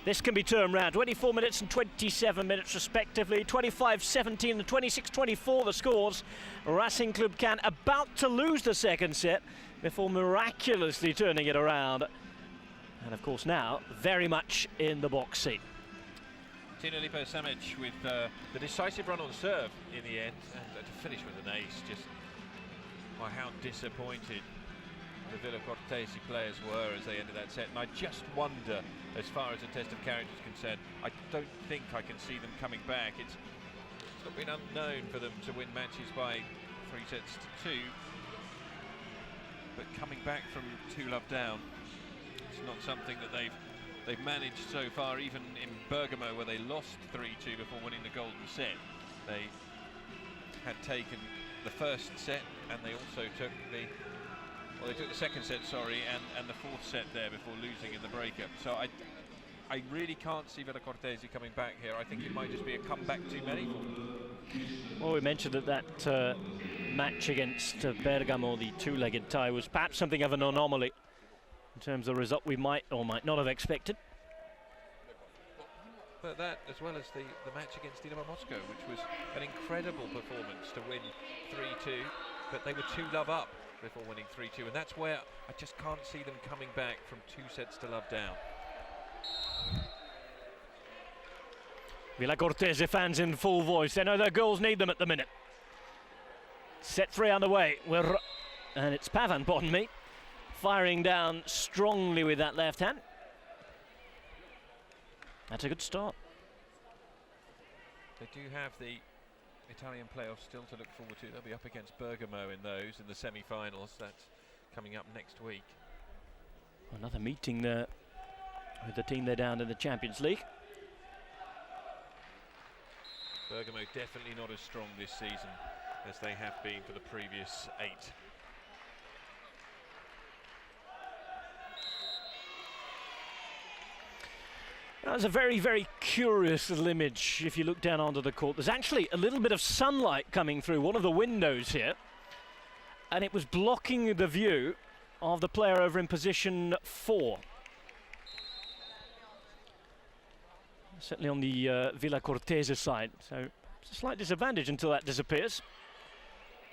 this can be turned round. 24 minutes and 27 minutes respectively. 25-17 and 26-24 the scores. Racing Club Cannes about to lose the second set before miraculously turning it around. And of course now, very much in the box seat. Tina Lipo-Samic with the decisive run on serve in the end, and to finish with an ace. Just how disappointed the Villa CORTESE players were as they ended that set. And I just wonder, as far as the test of character is concerned, I don't think I can see them coming back. It's not been unknown for them to win matches by 3-2, but coming back from 2-love down, it's not something that they've managed so far. Even in Bergamo, where they lost 3-2 before winning the golden set, they had taken the first set and they also took the second set, sorry, and the fourth set there before losing in the breakup. So I really can't see Villa CORTESE coming back here. I think it might just be a comeback too many for them. Well, we mentioned that match against Bergamo, the two-legged tie, was perhaps something of an anomaly in terms of the result we might or might not have expected. But that, as well as the match against Dynamo Moscow, which was an incredible performance to win 3-2, but they were 2-love up before winning 3-2, and that's where I just can't see them coming back from 2-0 down. Villa CORTESE fans in full voice. They know their goals need them at the minute. Set 3 underway. And it's Pavan, pardon me, firing down strongly with that left hand. That's a good start. They do have the Italian playoffs still to look forward to. They'll be up against Bergamo in those, in the semi-finals. That's coming up next week. Another meeting there with the team they're down in the Champions League. Bergamo definitely not as strong this season as they have been for the previous 8. That's a very, very curious little image if you look down onto the court. There's actually a little bit of sunlight coming through one of the windows here, and it was blocking the view of the player over in position 4. Certainly on the Villa CORTESE side, so it's a slight disadvantage until that disappears.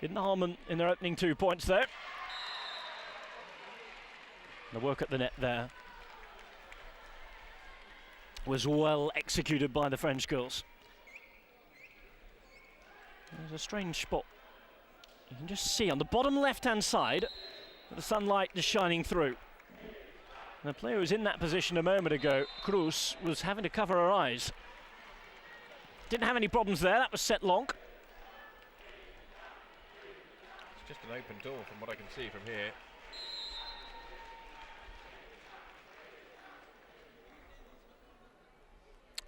Didn't harm them in their opening 2 points there. The work at the net there was well executed by the French girls. There's a strange spot. You can just see on the bottom left-hand side that the sunlight is shining through. And the player who was in that position a moment ago, Cruz, was having to cover her eyes. Didn't have any problems there. That was set long. It's just an open door from what I can see from here.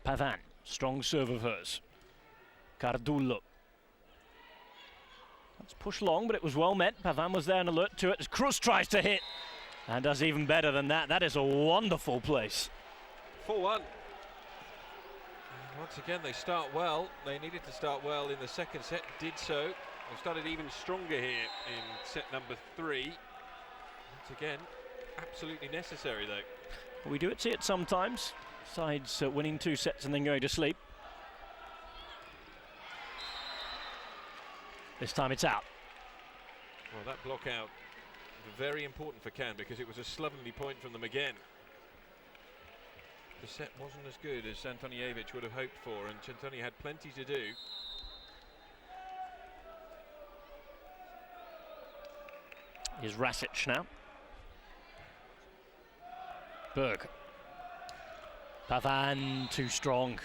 Pavan, strong serve of hers. Cardullo. That's pushed long, but it was well met. Pavin was there and alert to it as Cruz tries to hit and does even better than that. That is a wonderful place. 4-1. Once again, they start well. They needed to start well in the second set, did so. They started even stronger here in set number 3. Once again, absolutely necessary though. We do see it sometimes. Sides winning 2 sets and then going to sleep. This time it's out. Well, that block out very important for Cannes because it was a slovenly point from them again. The set wasn't as good as Antonijevic would have hoped for, and Centoni had plenty to do. Here's Rasic now. Berg. Pavin too strong.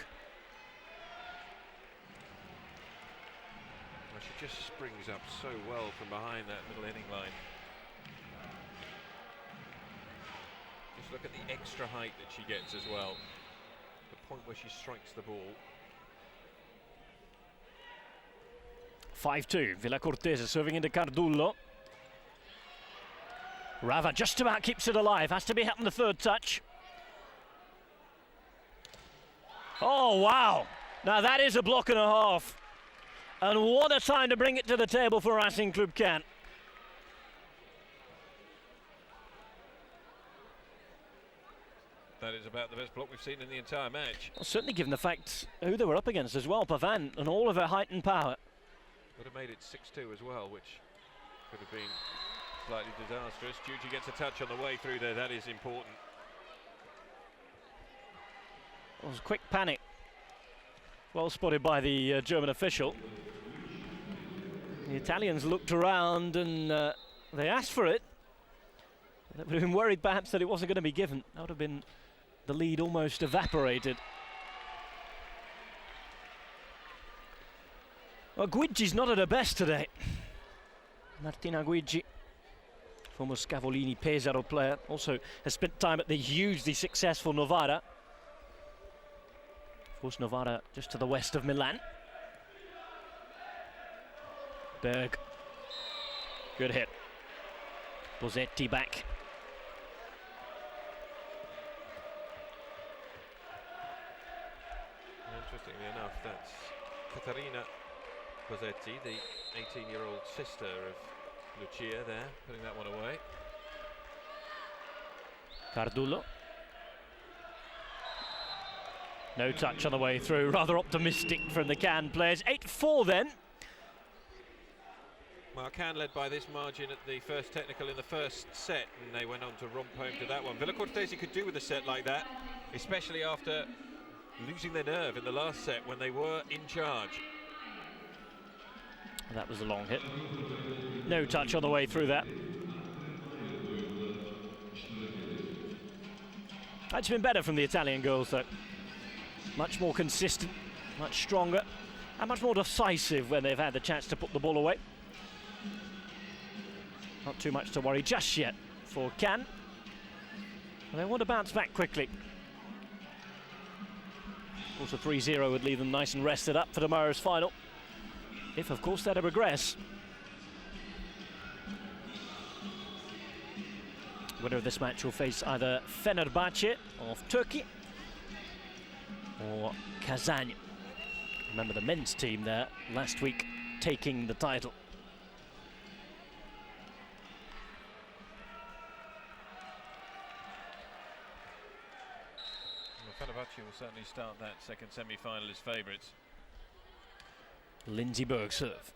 Well, she just springs up so well from behind that middle heading line. Just look at the extra height that she gets as well. The point where she strikes the ball. 5-2, Villa Cortese serving into Cardullo. Rava just about keeps it alive, has to be helping the third touch. Oh wow, now that is a block and a half. And what a time to bring it to the table for Racing Club Cannes. That is about the best block we've seen in the entire match. Well, certainly given the fact who they were up against as well, Pavin and all of her height and power. Would have made it 6-2 as well, which could have been slightly disastrous. Juji gets a touch on the way through there, that is important. It was a quick panic. Well spotted by the German official. The Italians looked around and they asked for it. They would have been worried perhaps that it wasn't going to be given. That would have been the lead almost evaporated. Well, Guigi's not at her best today. Martina Guigi, former Scavolini Pesaro player, also has spent time at the hugely successful Novara. Of course, Novara just to the west of Milan. Berg, good hit. Bosetti back. Interestingly enough, that's Caterina Bosetti, the 18-year-old sister of Lucia there, putting that one away. Cardullo. No touch on the way through, rather optimistic from the Cannes players. 8-4 then. Well, Cannes led by this margin at the first technical in the first set, and they went on to romp home to that one. Villa Cortese could do with a set like that, especially after losing their nerve in the last set when they were in charge. That was a long hit. No touch on the way through that. That's been better from the Italian girls though. Much more consistent, much stronger, and much more decisive when they've had the chance to put the ball away. Not too much to worry just yet for Cannes. They want to bounce back quickly. Of course, a 3-0 would leave them nice and rested up for tomorrow's final. If, of course, they're to progress. Winner of this match will face either Fenerbahce of Turkey or Kazan. Remember the men's team there last week taking the title. Well, Fenerbahce will certainly start that second semi-final as favourites. Lindsay Berg serve.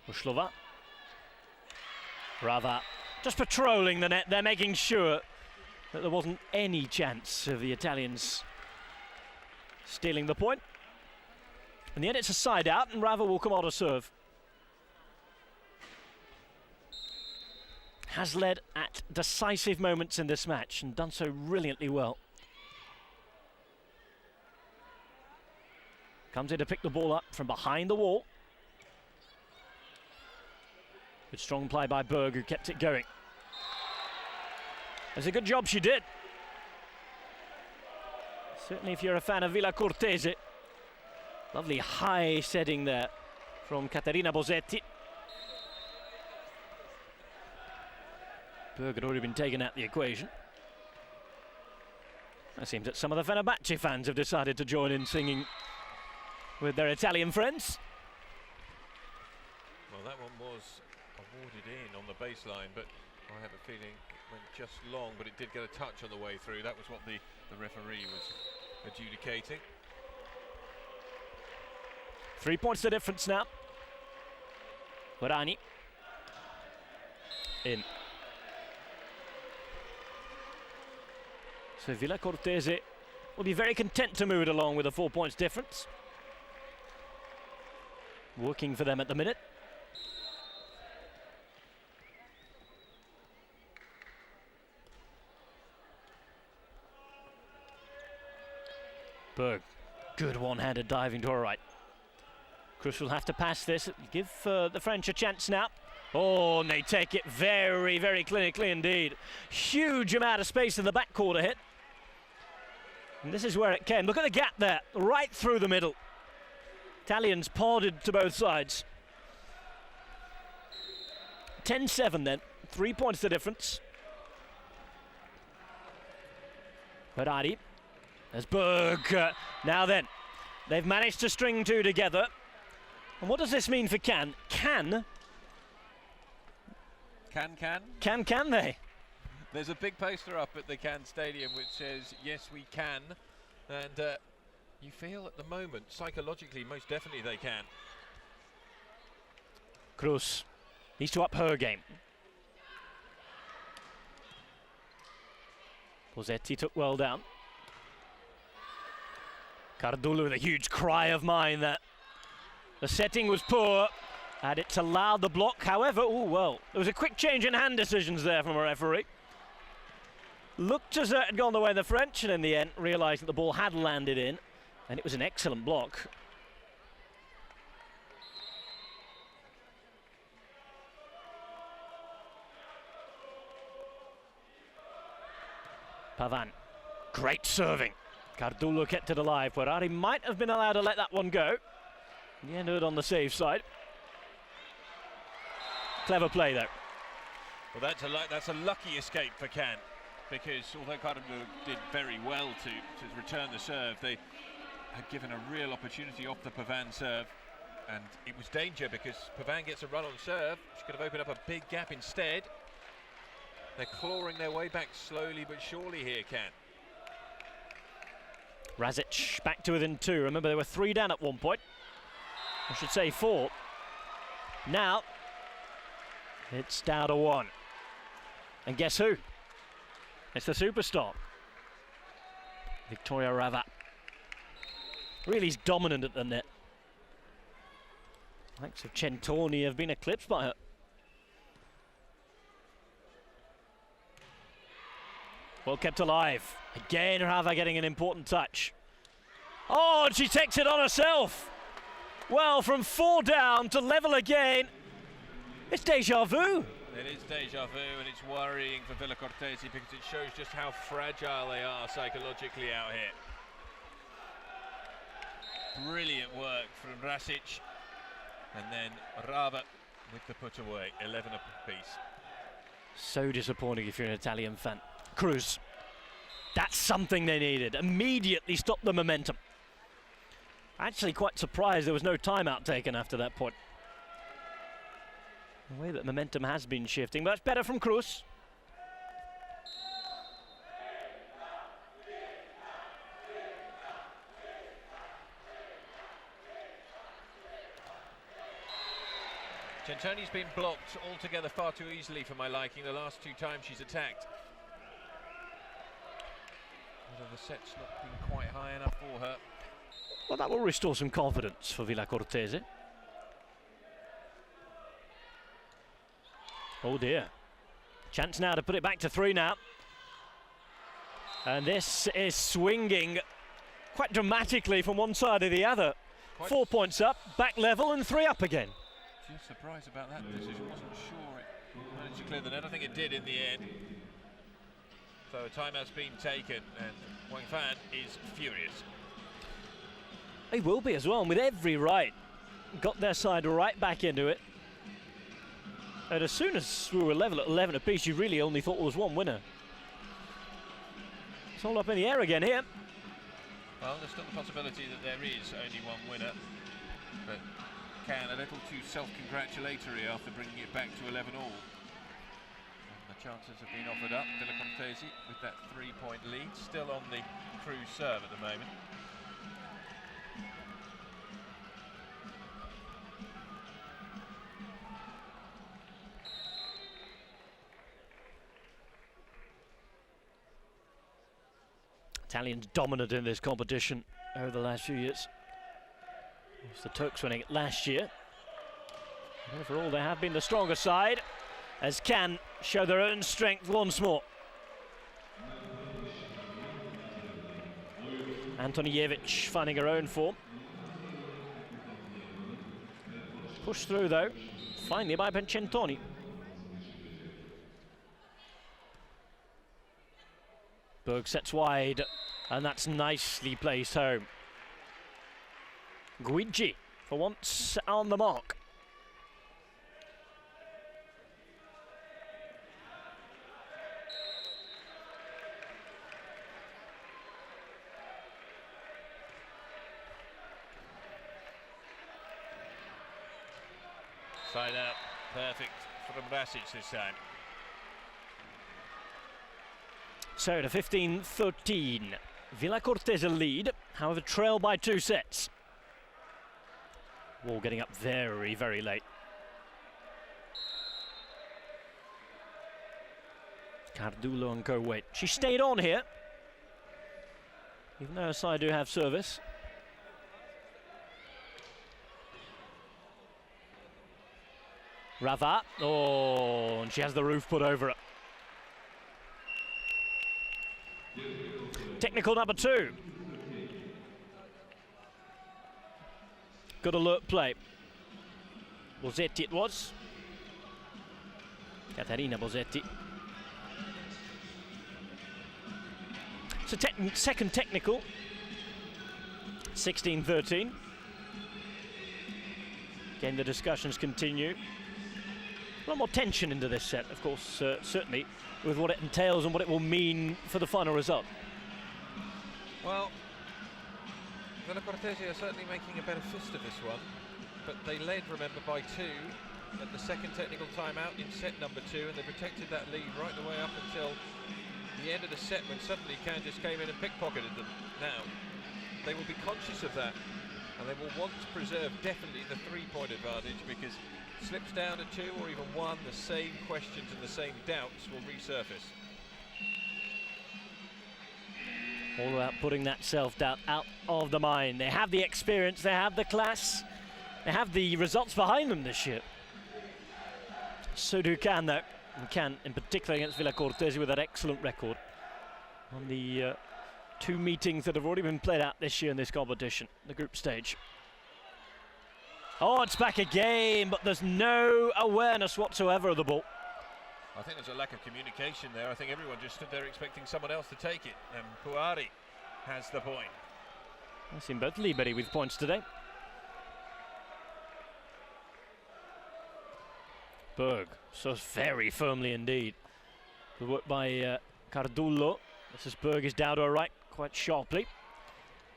Uslova. Rava just patrolling the net. They're making sure that there wasn't any chance of the Italians stealing the point. In the end, it's a side out, and Rava will come on to serve. Has led at decisive moments in this match and done so brilliantly well. Comes in to pick the ball up from behind the wall. Good strong play by Berg, who kept it going. It's a good job she did. Certainly if you're a fan of Villa Cortese, Lovely high setting there from Caterina Bosetti. Berg had already been taken out the equation. It seems that some of the Fenerbahce fans have decided to join in singing with their Italian friends. Well, that one was awarded in on the baseline, but I have a feeling it went just long, but it did get a touch on the way through. That was what the referee was adjudicating. 3 points the difference now. Guarani. In. So Villa Cortese will be very content to move it along with a 4 points difference. Working for them at the minute. Berg, good one-handed diving to her right. Cruz will have to pass this, give the French a chance now. Oh, and they take it very, very clinically indeed. Huge amount of space in the backcourt hit. And this is where it came. Look at the gap there, right through the middle. Italians parted to both sides. 10-7 then, 3 points the difference. Ferrari. There's Berg. Now then, they've managed to string two together. And what does this mean for Cannes? Can they? There's a big poster up at the Cannes Stadium which says, yes, we can. And you feel at the moment, psychologically, most definitely they can. Cruz needs to up her game. Bosetti took well down. Cardullo with a huge cry of mine that the setting was poor and it's allowed the block. However, oh well, there was a quick change in hand decisions there from a referee. Looked as though it had gone the way of the French, and in the end realised that the ball had landed in, and it was an excellent block. Pavan, great serving. Cardullo kept it alive. Ferrari might have been allowed to let that one go. He ended on the safe side. Clever play though. Well, that's a lucky escape for Cannes, because although Cardullo did very well to return the serve, they had given a real opportunity off the Pavan serve, and it was danger because Pavan gets a run on serve. She could have opened up a big gap instead. They're clawing their way back slowly but surely here, Cannes. Razic back to within two. Remember, they were 3 down at one point. I should say 4. Now it's down to 1. And guess who? It's the superstar, Victoria Rava. Really is dominant at the net. Likes of Centoni have been eclipsed by her. Well kept alive. Again, Rava getting an important touch. Oh, and she takes it on herself. Well, from 4 down to level again. It's deja vu. It is deja vu, and it's worrying for Villa Cortese because it shows just how fragile they are psychologically out here. Brilliant work from Razic, and then Rava with the put away, 11 apiece. So disappointing if you're an Italian fan. Cruz, that's something they needed. Immediately stopped the momentum. Actually quite surprised there was no timeout taken after that point. The way that momentum has been shifting, but that's better from Cruz. Centoni's been blocked altogether far too easily for my liking the last 2 times she's attacked. Although the set's not been quite high enough for her. Well, that will restore some confidence for Villa Cortese. Oh dear. Chance now to put it back to 3 now. And this is swinging quite dramatically from one side to the other. 4 points up, back level, and 3 up again. Just surprised about that decision. Wasn't sure it managed to clear the net. I think it did in the end. So a timeout's been taken, and Wang Fan is furious. He will be as well, and with every right. Got their side right back into it. And as soon as we were level at 11 apiece, you really only thought there was one winner. It's all up in the air again here. Well, there's still the possibility that there is only one winner, but Cannes a little too self-congratulatory after bringing it back to 11 all. And the chances have been offered up. Villa Cortese with that 3-point lead, still on the crew serve at the moment. Italians dominant in this competition over the last few years. It's the Turks winning it last year. Overall, they have been the stronger side, as Cannes show their own strength once more. Antonijevic finding her own form. Pushed through though, finally by Pincentoni. Berg sets wide, and that's nicely placed home. Guigi, for once, on the mark. Side out, perfect from Rasic this time. So to 15-13, Villa Cortese lead, however trail by 2 sets. Wall getting up very, very late. Cardullo and co wait. She stayed on here, even though her side do have service. Rava, oh, and she has the roof put over it. Technical number 2. Good alert play. Bosetti it was. Caterina Bosetti. So second technical. 16-13. Again, the discussions continue. A lot more tension into this set, of course, certainly, with what it entails and what it will mean for the final result. Well, Villa Cortese are certainly making a better fist of this one, but they led, remember, by 2 at the second technical timeout in set number 2, and they protected that lead right the way up until the end of the set, when suddenly Cannes just came in and pickpocketed them. Now, they will be conscious of that, and they will want to preserve definitely the 3-point advantage, because slips down to 2 or even 1, the same questions and the same doubts will resurface. All about putting that self-doubt out of the mind. They have the experience, they have the class, they have the results behind them this year. So do Cannes though, and Cannes in particular against Villa Cortese with that excellent record on the 2 meetings that have already been played out this year in this competition, the group stage. Oh, it's back again, but there's no awareness whatsoever of the ball. I think there's a lack of communication there. I think everyone just stood there expecting someone else to take it, and Puari has the point. I've seen both Liberi with points today. Berg, so very firmly indeed. Good work by Cardullo. This is Berg is down to her right quite sharply.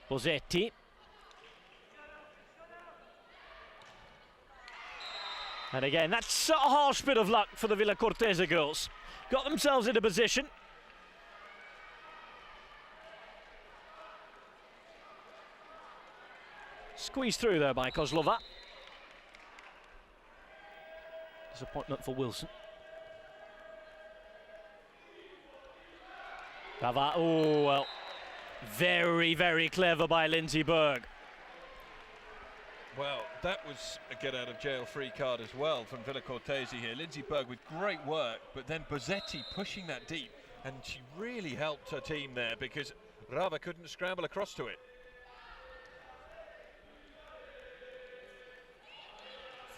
Bosetti. And again, that's a harsh bit of luck for the Villa Cortese girls. Got themselves in a position. Squeezed through there by Kozlova. Disappointment for Wilson. Rava, oh well. Very, very clever by Lindsay Berg. Well, that was a get-out-of-jail-free card as well from Villa Cortese here. Lindsay Berg with great work, but then Bosetti pushing that deep, and she really helped her team there because Rava couldn't scramble across to it.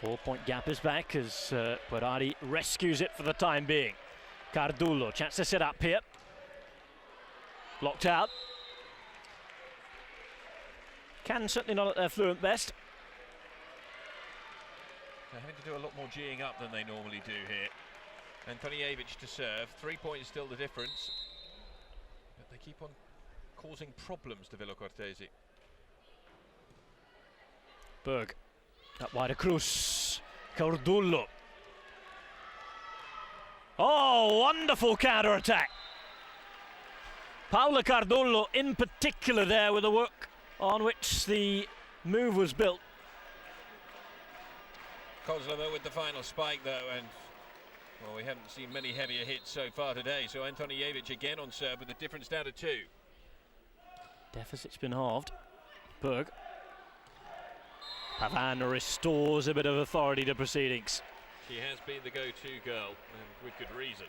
4-point gap is back as Puari rescues it for the time being. Cardullo, chance to set up here. Blocked out. Cannes certainly not at their fluent best. They're having to do a lot more geeing up than they normally do here. Antonijevic to serve, 3 points still the difference. But they keep on causing problems to Villa Cortese. Berg, up wide across, Cardullo. Oh, wonderful counter-attack. Paolo Cardullo in particular there with the work on which the move was built. Kozlova with the final spike though, and well, we haven't seen many heavier hits so far today, so Antonijevic again on serve with the difference down to 2. Deficit's been halved. Berg. Pavan restores a bit of authority to proceedings. She has been the go-to girl, and with good reason.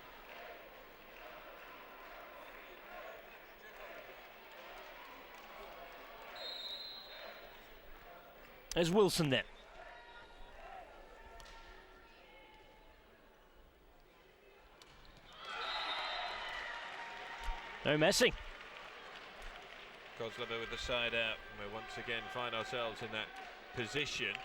There's Wilson then. No messing. Kozlova with the side out, and we once again find ourselves in that position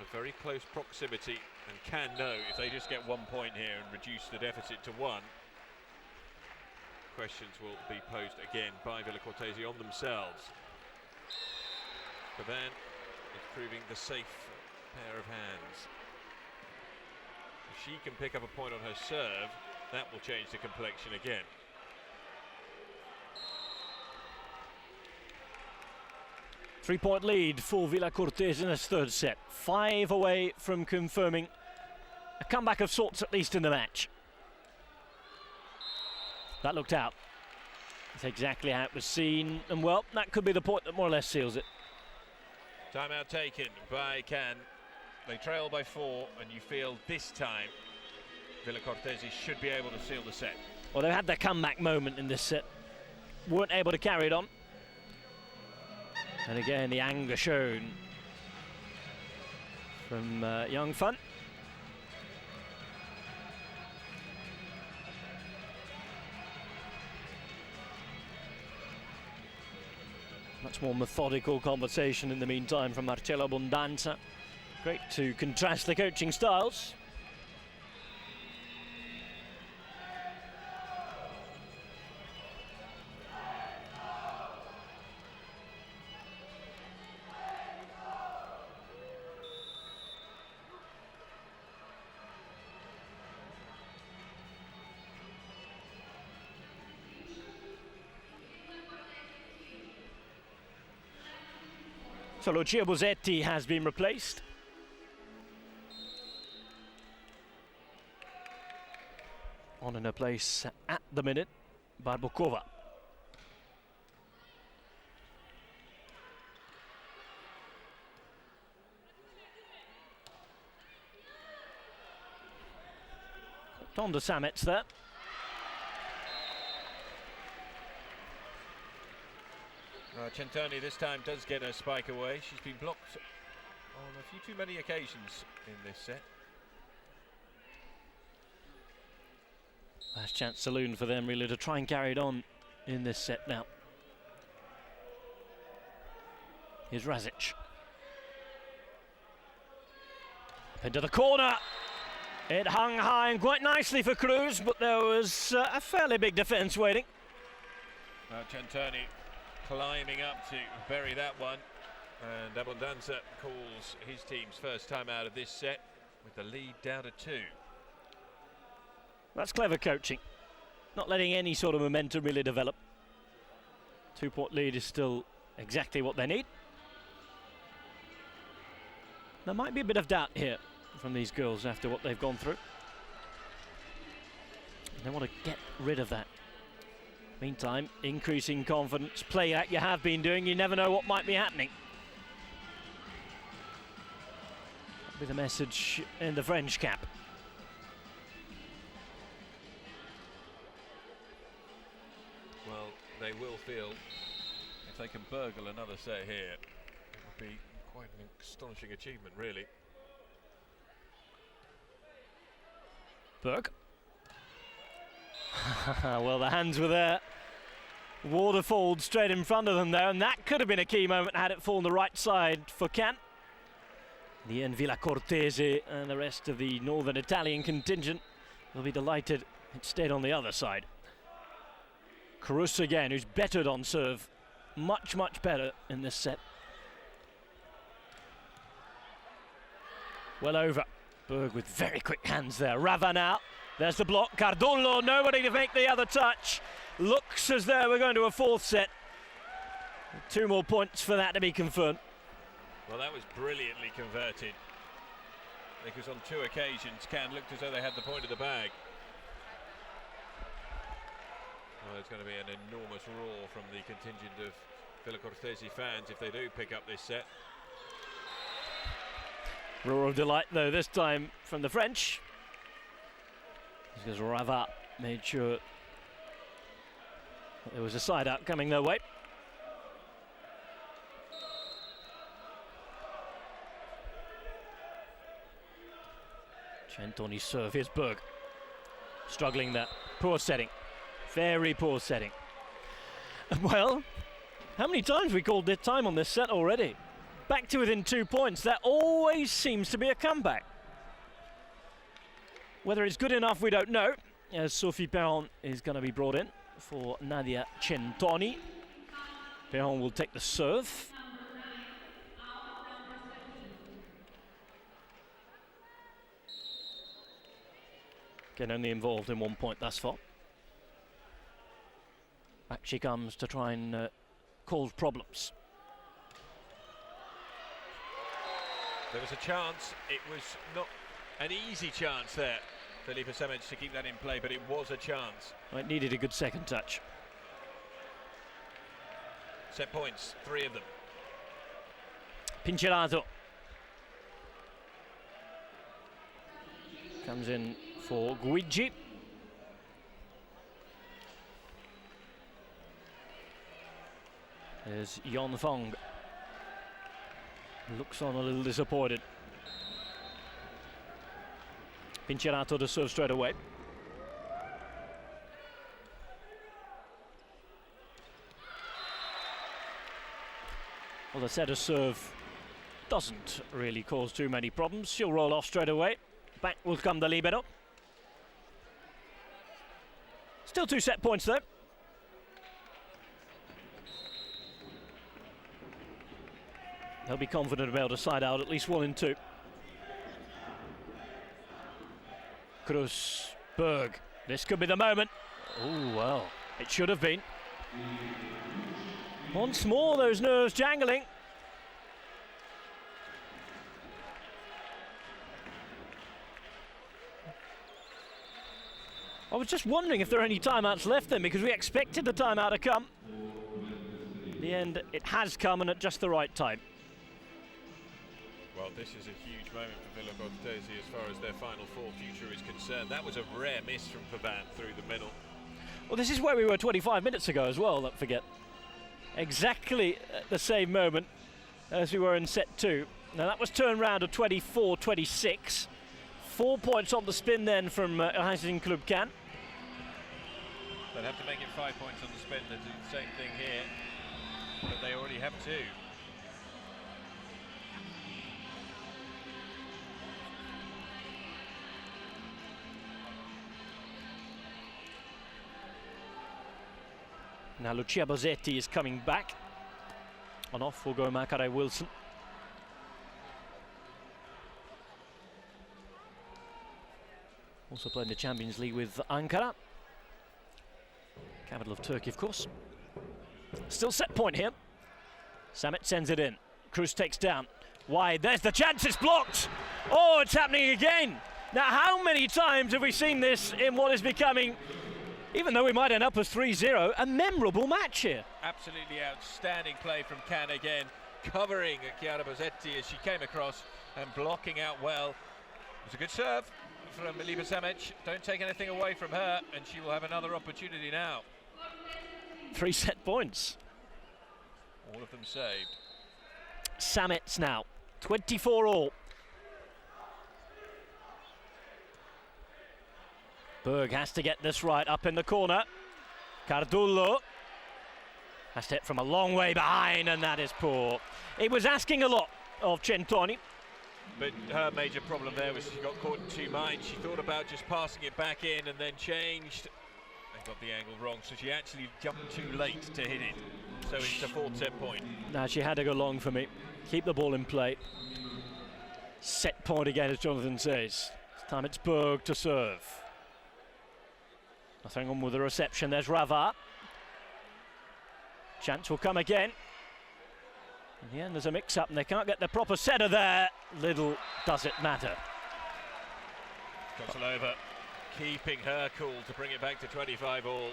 of very close proximity, and can know if they just get 1 point here and reduce the deficit to 1. Questions will be posed again by Villa Cortese on themselves. Pavan is proving the safe pair of hands. If she can pick up a point on her serve, that will change the complexion again. Three-point lead for Villa Cortese in this third set. 5 away from confirming a comeback of sorts, at least in the match. That looked out. That's exactly how it was seen, and well, that could be the point that more or less seals it. Timeout taken by Cannes. They trail by 4, and you feel this time Villa Cortese should be able to seal the set. Well, they had their comeback moment in this set. Weren't able to carry it on. And again, the anger shown from Young Fun. Much more methodical conversation in the meantime from Marcello Bondanza. Great to contrast the coaching styles. So Lucia Bosetti has been replaced. On in her place at the minute, Barbukova. On to Samets there. Centoni this time does get her spike away. She's been blocked on a few too many occasions in this set. Last chance saloon for them really to try and carry it on in this set now. Here's Razic. Into the corner. It hung high and quite nicely for Cruz, but there was a fairly big defence waiting. Centoni climbing up to bury that one, and Abundanza calls his team's first time out of this set with the lead down to 2. That's clever coaching, not letting any sort of momentum really develop. 2-point lead is still exactly what they need. There might be a bit of doubt here from these girls after what they've gone through. They want to get rid of that. Meantime, increasing confidence, play like you have been doing, you never know what might be happening. That'll be the message in the French cap. Well, they will feel if they can burgle another set here, it would be quite an astonishing achievement, really. Berg. Well, the hands were there. Waterfall straight in front of them there, and that could have been a key moment had it fallen the right side for Cannes. The Villa Cortese and the rest of the northern Italian contingent will be delighted it stayed on the other side. Cruz again, who's bettered on serve. Much, much better in this set. Well over. Berg with very quick hands there. Rava now. There's the block. Cardullo, nobody to make the other touch. Looks as though we're going to a fourth set. 2 more points for that to be confirmed. Well, that was brilliantly converted, because on 2 occasions Cannes looked as though they had the point of the bag. Well, there's going to be an enormous roar from the contingent of Villa Cortese fans if they do pick up this set. Roar of delight, though, this time from the French, because Rava made sure that there was a side out coming their way. Centoni serve, here's Berg. Struggling there, poor setting, very poor setting. Well, how many times we called it time on this set already? Back to within 2 points, that always seems to be a comeback. Whether it's good enough, we don't know, as Sophie Perron is going to be brought in for Nadia Centoni. Perron will take the serve. Again, only involved in 1 point thus far. Back she comes to try and cause problems. There was a chance. It was not an easy chance there for Lipa Semic to keep that in play, but it was a chance. Well, it needed a good second touch. Set points, 3 of them. Pincerato comes in for Guigi. There's Yon Fong. Looks on a little disappointed. Pincerato to serve straight away. Well, the setter serve doesn't really cause too many problems. She'll roll off straight away. Back will come the libero. Still 2 set points though. They'll be confident about to side out at least 1 and 2. Cruz, Berg. This could be the moment. Oh, well, it should have been. Once more, those nerves jangling. I was just wondering if there are any timeouts left then, because we expected the timeout to come. In the end, it has come, and at just the right time. Well, this is a huge moment for Villa Cortese as far as their Final Four future is concerned. That was a rare miss from Pavant through the middle. Well, this is where we were 25 minutes ago as well, don't forget. Exactly at the same moment as we were in set 2. Now that was turned round to 24-26. 4 points on the spin then from Racing Club Cannes. They'd have to make it 5 points on the spin to do the same thing here, but they already have 2. Now Lucia Bosetti is coming back. On off will go Makare Wilson. Also playing the Champions League with Ankara. Capital of Turkey, of course. Still set point here. Samet sends it in. Cruz takes down. Wide, there's the chance, it's blocked! Oh, it's happening again! Now, how many times have we seen this in what is becoming, even though we might end up as 3-0, a memorable match here? Absolutely outstanding play from Cannes again, covering Chiara Bosetti as she came across and blocking out well. It was a good serve from Lipa Semic. Don't take anything away from her, and she will have another opportunity now. 3 set points. All of them saved. Samet's now, 24 all. Berg has to get this right up in the corner. Cardullo. Has to hit from a long way behind, and that is poor. It was asking a lot of Centoni. But her major problem there was she got caught in two minds. She thought about just passing it back in and then changed. And got the angle wrong, so she actually jumped too late to hit it. So it's a 4th set point. Now she had to go long for me. Keep the ball in play. Set point again, as Jonathan says. This time it's Berg to serve. Nothing on with the reception. There's Rava. Chance will come again. In the end, there's a mix-up, and they can't get the proper setter there. Little does it matter. Koslova keeping her cool to bring it back to 25 all.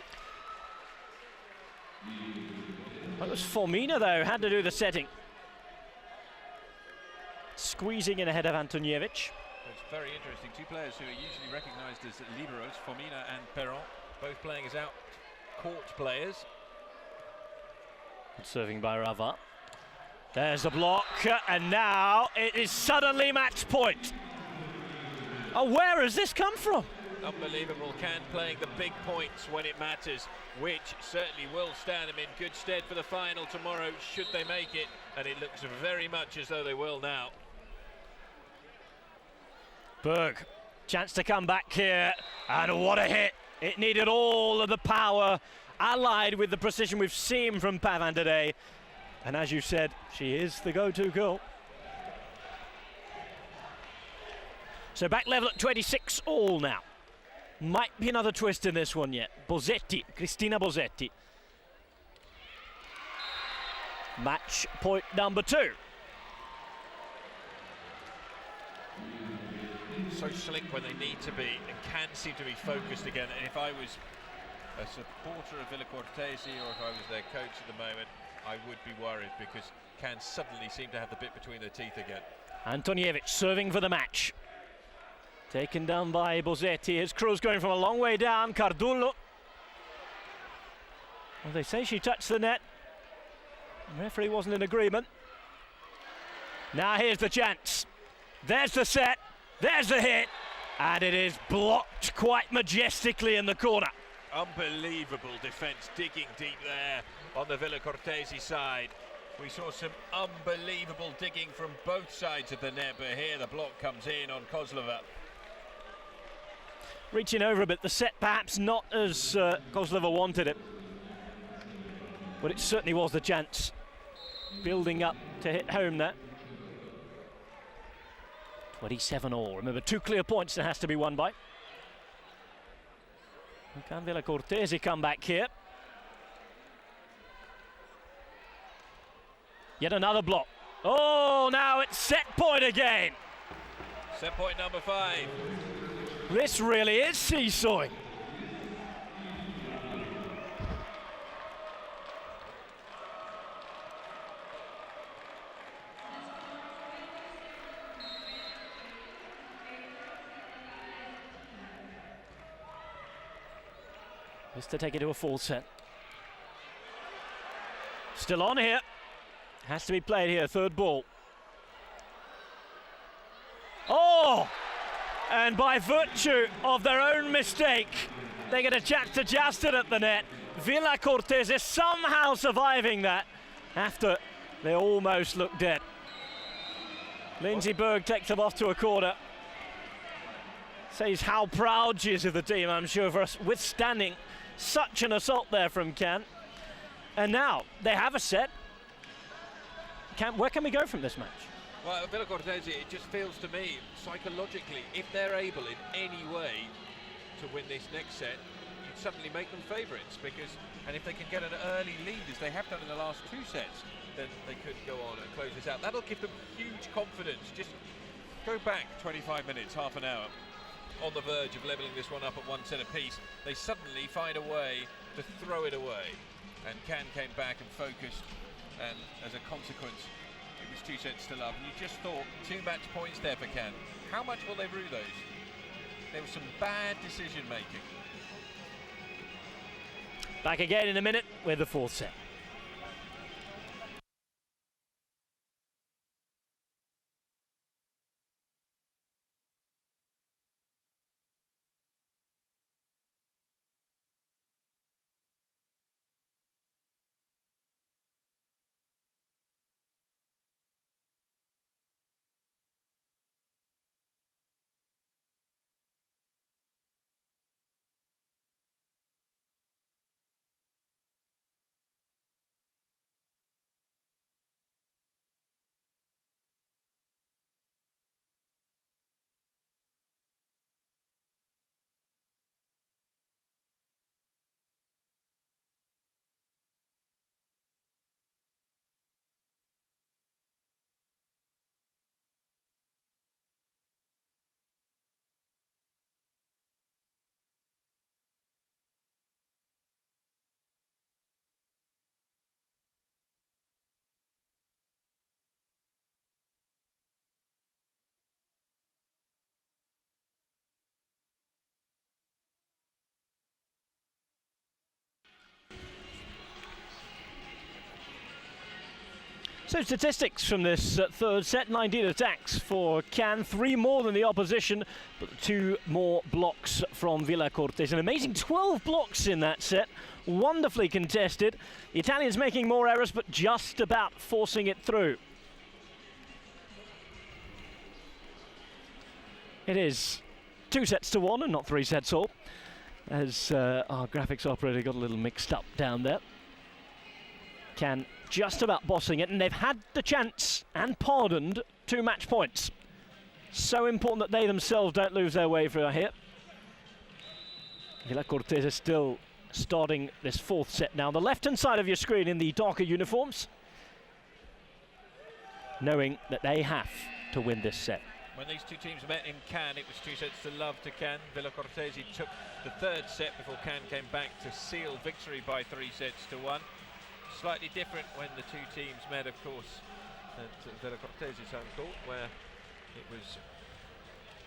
It was Formina, though, had to do the setting. Squeezing in ahead of Antonijevic. It's very interesting. Two players who are usually recognised as liberos, Formina and Perron, both playing as out court players. Serving by Rava. There's the block, and now it is suddenly match point. Oh, where has this come from? Unbelievable. Cannes playing the big points when it matters, which certainly will stand them in good stead for the final tomorrow, should they make it, and it looks very much as though they will now. Berg, chance to come back here, and what a hit. It needed all of the power, allied with the precision we've seen from Pavin today. And as you said, she is the go-to girl. So back level at 26 all now. Might be another twist in this one yet. Bosetti, Cristina Bosetti. Match point number 2. So slick when they need to be, and Cannes seem to be focused again. And if I was a supporter of Villa Cortese, or if I was their coach at the moment, I would be worried, because Cannes suddenly seem to have the bit between their teeth again. Antonijevic serving for the match. Taken down by Bosetti. His crew's going from a long way down. Cardullo. Well, they say she touched the net. The referee wasn't in agreement. Now here's the chance. There's the set. There's the hit. And it is blocked quite majestically in the corner. Unbelievable defence, digging deep there on the Villa Cortese side. We saw some unbelievable digging from both sides of the net, but here the block comes in on Koslova. Reaching over a bit, the set perhaps not as Koslova wanted it, but it certainly was the chance. Building up to hit home there. 27 all. Remember, 2 clear points that has to be won by. Can Villa Cortese come back here? Yet another block. Oh, now it's set point again. Set point number 5. This really is seesawing. Just to take it to a full set. Still on here. Has to be played here, 3rd ball. Oh! And by virtue of their own mistake, they get a chance to just it at the net. Villa Cortese somehow surviving that after they almost looked dead. Lindsay Berg takes them off to a corner. Says how proud she is of the team, I'm sure, for us withstanding such an assault there from Cannes. And now they have a set. Where can we go from this match? Well, Villa Cortese, it just feels to me, psychologically, if they're able in any way to win this next set, you'd suddenly make them favourites, because, and if they can get an early lead, as they have done in the last 2 sets, then they could go on and close this out. That'll give them huge confidence. Just go back 25 minutes, half an hour, on the verge of levelling this one up at 1 set apiece. They suddenly find a way to throw it away, and Cannes came back and focused, and as a consequence, it was 2 sets to love. And you just thought, 2 match points there for Cannes. How much will they rue those? There was some bad decision making. Back again in a minute with the 4th set. So statistics from this third set: 19 attacks for Cannes, 3 more than the opposition, but 2 more blocks from Villa Cortese. An amazing 12 blocks in that set, wonderfully contested. The Italians making more errors, but just about forcing it through. It is 2-1 and not 3 sets all, as our graphics operator got a little mixed up down there. Cannes just about bossing it, and they've had the chance and pardoned 2 match points. So important that they themselves don't lose their way through here. Villa Cortese still starting this 4th set now. The left-hand side of your screen in the darker uniforms, knowing that they have to win this set. When these 2 teams met in Cannes, it was 2 sets to love to Cannes. Villa Cortese took the 3rd set before Cannes came back to seal victory by 3 sets to 1. Slightly different when the 2 teams met, of course, at Villa Cortese's home court, where it was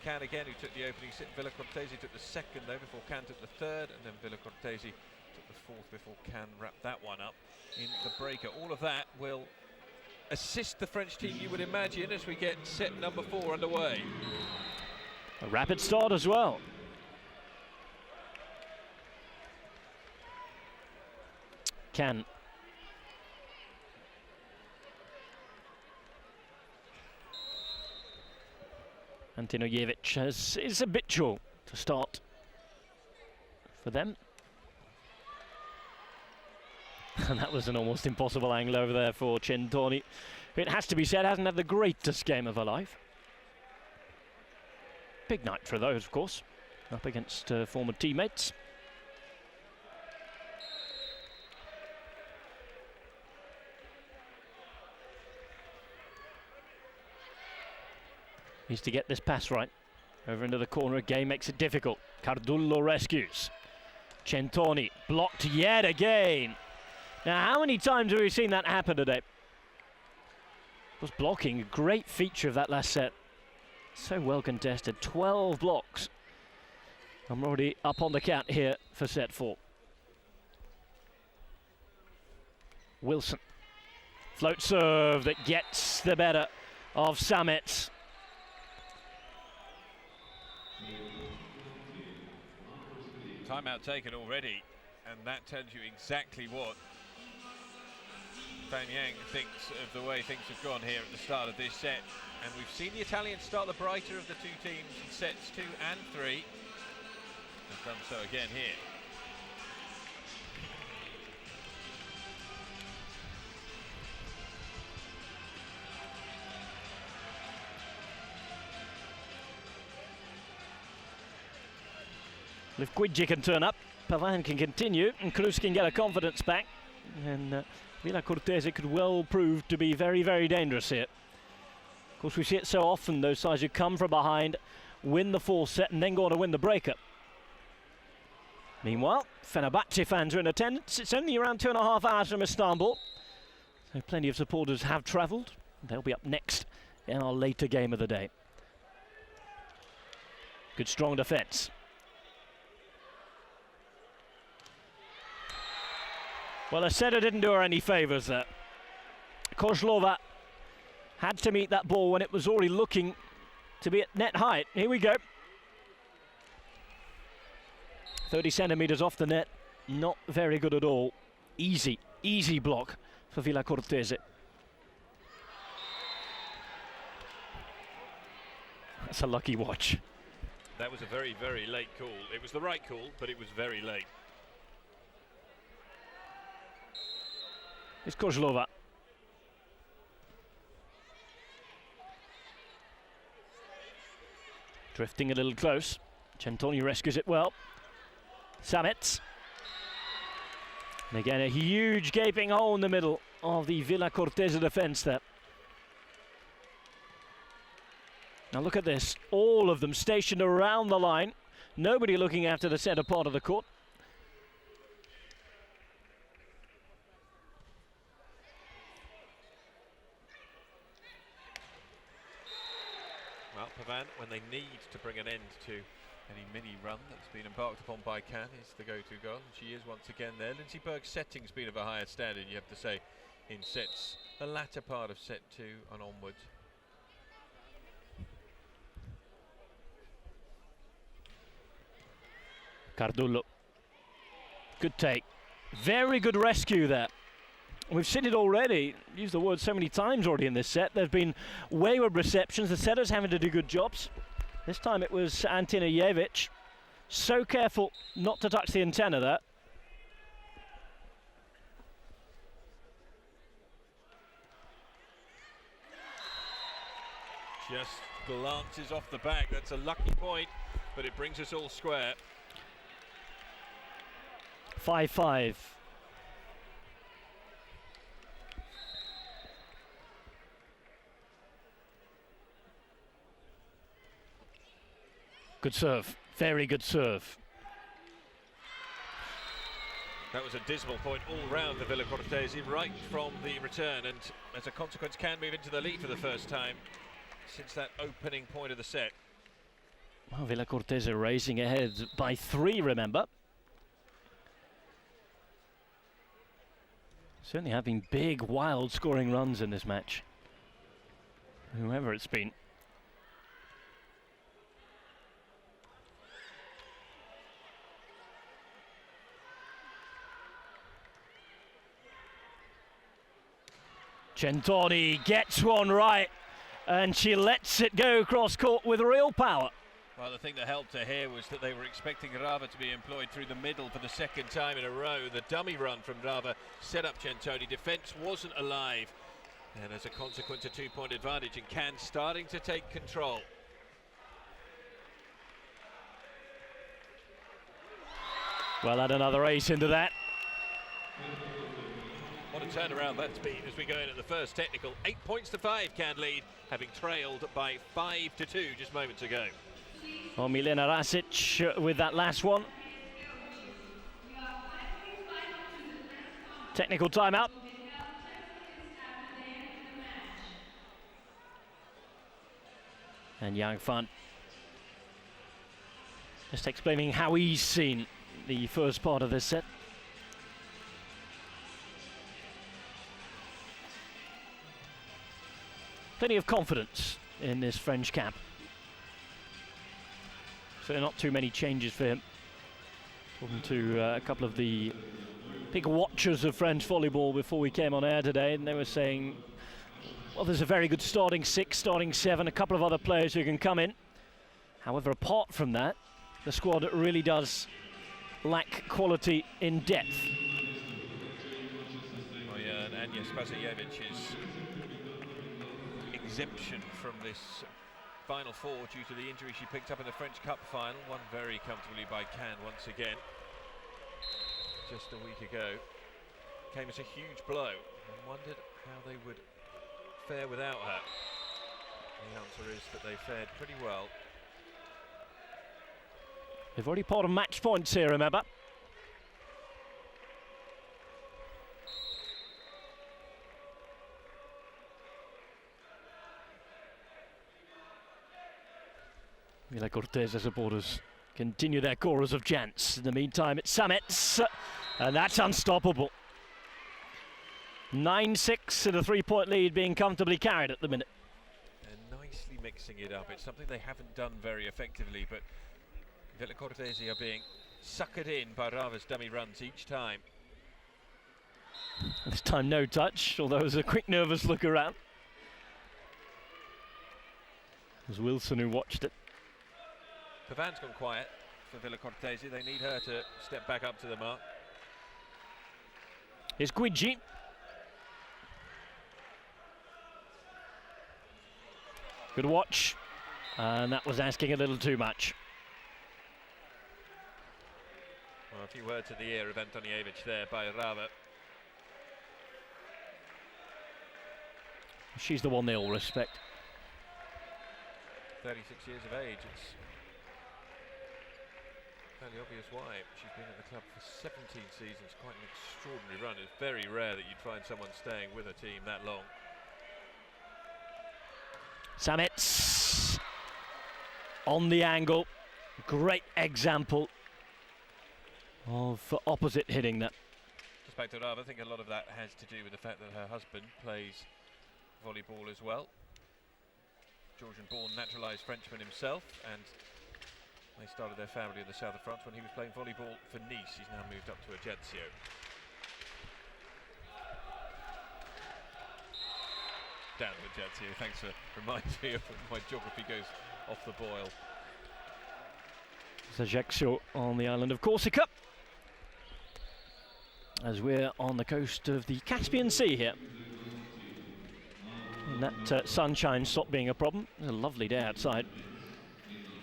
Cannes again who took the opening set. Villa Cortese took the 2nd though before Cannes took the 3rd, and then Villa Cortese took the 4th before Cannes wrapped that one up in the breaker. All of that will assist the French team, you would imagine, as we get set number 4 underway. A rapid start as well. Cannes Antinojevic is habitual to start for them. And that was an almost impossible angle over there for Centoni, who, it has to be said, hasn't had the greatest game of her life. Big night for those, of course, up against former teammates. Needs to get this pass right. Over into the corner again, makes it difficult. Cardullo rescues. Centoni blocked yet again. Now, how many times have we seen that happen today? Was blocking a great feature of that last set. So well contested, 12 blocks. I'm already up on the count here for set 4. Wilson. Float serve that gets the better of Samet. Timeout taken already, and that tells you exactly what Fan Yang thinks of the way things have gone here at the start of this set. And we've seen the Italians start the brighter of the 2 teams in sets 2 and 3. They've done so again here. If Guigi can turn up, Pavin can continue, and Cruz can get her confidence back. And Villa Cortese could well prove to be very, very dangerous here. Of course, we see it so often, those sides who come from behind, win the 4th set, and then go on to win the breaker. Meanwhile, Fenerbahce fans are in attendance. It's only around 2.5 hours from Istanbul, so plenty of supporters have travelled. They'll be up next in our later game of the day. Good strong defence. Well, a setter didn't do her any favours there. Kozlova had to meet that ball when it was already looking to be at net height. Here we go. 30 centimetres off the net. Not very good at all. Easy, easy block for Villa Cortese. That's a lucky watch. That was a very, very late call. It was the right call, but it was very late. It's Kozlova. Drifting a little close. Centoni rescues it well. Samet. And again, a huge gaping hole in the middle of the Villa Cortese defence there. Now look at this. All of them stationed around the line. Nobody looking after the centre part of the court. Pavin, when they need to bring an end to any mini run that's been embarked upon by Cannes, is the go-to goal. She is once again there. Lindsay Berg's setting's been of a higher standard, you have to say, in sets, the latter part of set 2 and onwards. Cardullo. Good take. Very good rescue there. We've seen it already, used the word so many times already in this set. There have been wayward receptions, the setters having to do good jobs. This time it was Antinajevic. So careful not to touch the antenna there. Just glances off the back. That's a lucky point, but it brings us all square. 5-5. Good serve, very good serve. That was a dismal point all round for Villa Cortese right from the return, and as a consequence can move into the lead for the first time since that opening point of the set. Well, Villa Cortese racing ahead by 3, remember. Certainly having big, wild scoring runs in this match, whoever it's been. Centoni gets one right, and she lets it go cross court with real power. Well, the thing that helped her here was that they were expecting Rava to be employed through the middle for the second time in a row. The dummy run from Rava set up Centoni. Defence wasn't alive, and as a consequence, a 2-point advantage, and Cannes starting to take control. Well, add another ace into that. What a turnaround that's been as we go into the first technical. 8 points to 5, Cannes lead, having trailed by 5-2 just moments ago. Oh, Milena Rasic with that last one. Technical timeout. And Yang Fan just explaining how he's seen the first part of this set. Plenty of confidence in this French camp. So not too many changes for him. Talking to a couple of the big watchers of French volleyball before we came on air today, and they were saying, well, there's a very good starting 6, starting 7, a couple of other players who can come in. However, apart from that, the squad really does lack quality in depth. Oh yeah, and Anja Spasajevic's exemption from this Final 4 due to the injury she picked up in the French Cup final, won very comfortably by Cannes once again. Just a week ago, came as a huge blow, and wondered how they would fare without her. The answer is that they fared pretty well. They've already poured on match points here, remember. Villa Cortese supporters continue their chorus of chants. In the meantime, it's Samets, and that's unstoppable. 9-6 and a 3-point lead being comfortably carried at the minute. And nicely mixing it up. It's something they haven't done very effectively, but Villa Cortese are being suckered in by Rava's dummy runs each time. This time no touch, although it was a quick nervous look around. It was Wilson who watched it. Pavan's gone quiet for Villa Cortese. They need her to step back up to the mark. Here's Guigi. Good watch. And that was asking a little too much. Well, a few words in the ear of Antonijevic there by Rava. She's the one they all respect. 36 years of age. It's fairly obvious why. She's been at the club for 17 seasons, quite an extraordinary run. It's very rare that you'd find someone staying with a team that long. Samets on the angle. Great example of opposite hitting that. suspect it of. I think a lot of that has to do with the fact that her husband plays volleyball as well. Georgian-born, naturalised Frenchman himself, and they started their family in the south of France when he was playing volleyball for Nice. He's now moved up to Ajaccio. Down to Ajaccio. Thanks for reminding me of when my geography goes off the boil. It's Ajaccio on the island of Corsica, as we're on the coast of the Caspian Sea here. And that sunshine stopped being a problem. It's a lovely day outside.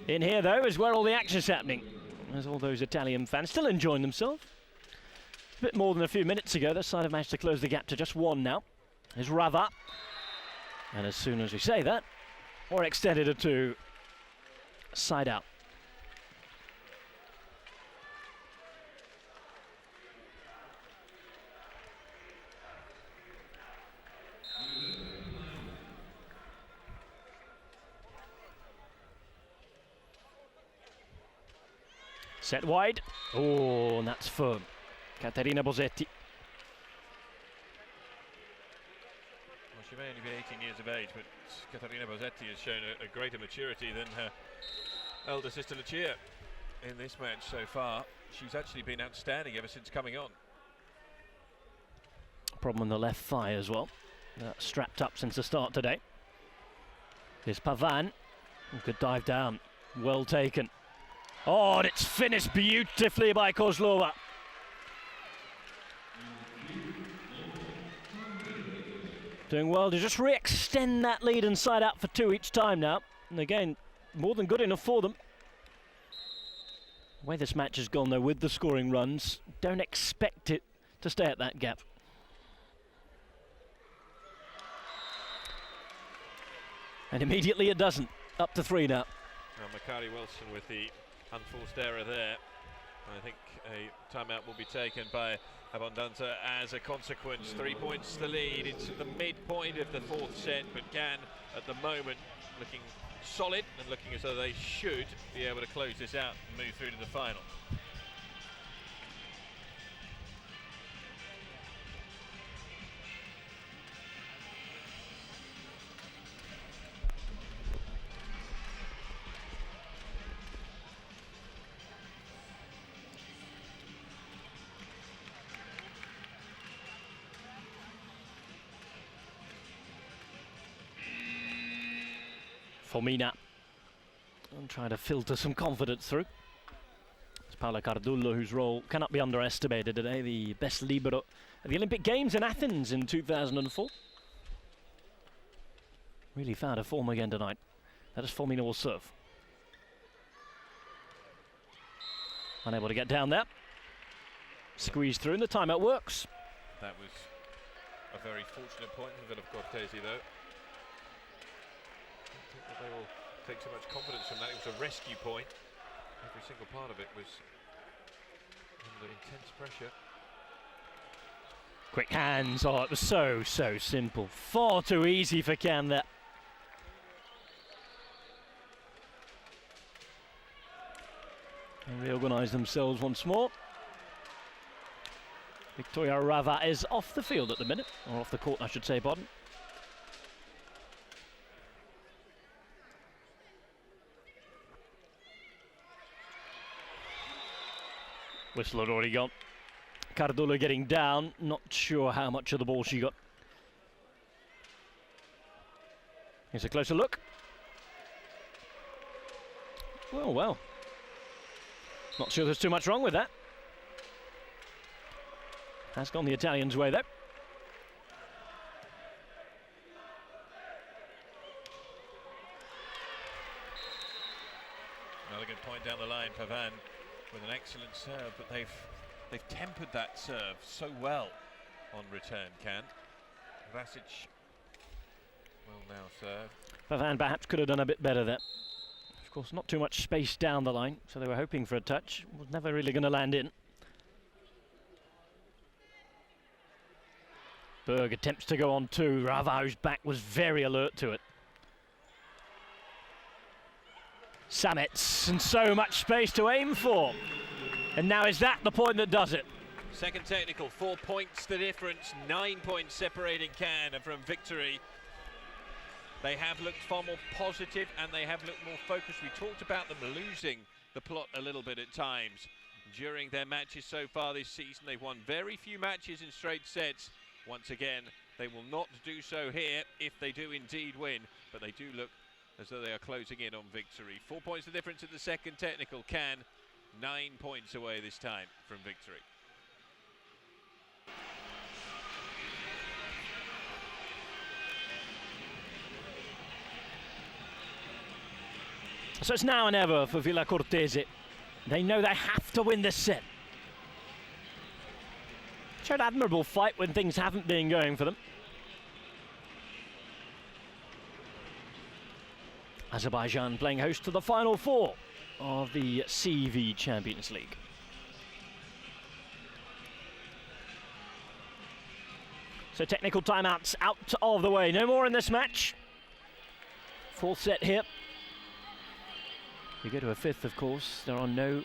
In here, though, is where all the action's happening. There's all those Italian fans still enjoying themselves. A bit more than a few minutes ago, this side have managed to close the gap to just one now. There's Rava. And as soon as we say that, we're extended it to side out. Set wide. Oh, and that's firm. Caterina Bosetti. Well, she may only be 18 years of age, but Caterina Bosetti has shown a greater maturity than her elder sister Lucia in this match so far. She's actually been outstanding ever since coming on. Problem on the left thigh as well. Strapped up since the start today. Here's Pavan. Good dive down. Well taken. Oh, and it's finished beautifully by Kozlova. Doing well to just re-extend that lead and side out for two each time now. And again, more than good enough for them. The way this match has gone, though, with the scoring runs, don't expect it to stay at that gap. And immediately it doesn't. Up to three now. Now Makari Wilson with the unforced error there. I think a timeout will be taken by Abondanza as a consequence. 3 points the lead. It's at the midpoint of the fourth set, but Cannes at the moment looking solid and looking as though they should be able to close this out and move through to the final. Fomina and trying to filter some confidence through. It's Paola Cardullo, whose role cannot be underestimated today, the best libero at the Olympic Games in Athens in 2004. Really found her form again tonight. That is Fomina will serve. Unable to get down there. Squeeze through and the timeout works. That was a very fortunate point for Cortese though. They will take so much confidence from that. It was a rescue point. Every single part of it was under intense pressure. Quick hands. Oh, it was so simple. Far too easy for Cannes there. They reorganise themselves once more. Victoria Rava is off the field at the minute, or off the court I should say, pardon. Whistle had already gone. Cardullo getting down, not sure how much of the ball she got. Here's a closer look. Well. Not sure there's too much wrong with that. Has gone the Italians' way though. Another good point down the line, Pavan with an excellent serve, but they've tempered that serve so well on return, Cannes. Vasic will now serve. Pavan perhaps could have done a bit better there. Of course, not too much space down the line, so they were hoping for a touch. Was never really going to land in. Berg attempts to go on too. Rava, whose back was very alert to it. Samets, and so much space to aim for. And now is that the point that does it? Second technical, 4 points the difference, 9 points separating Cannes from victory. They have looked far more positive and they have looked more focused. We talked about them losing the plot a little bit at times during their matches so far this season. They've won very few matches in straight sets. Once again, they will not do so here if they do indeed win, but they do look as though they are closing in on victory. 4 points the difference at the second technical. Cannes 9 points away this time from victory. So it's now and ever for Villa Cortese. They know they have to win this set. Showed admirable fight when things haven't been going for them. Azerbaijan playing host to the final four of the CEV Champions League. So technical timeouts out of the way. No more in this match. Full set here. We go to a fifth, of course. There are no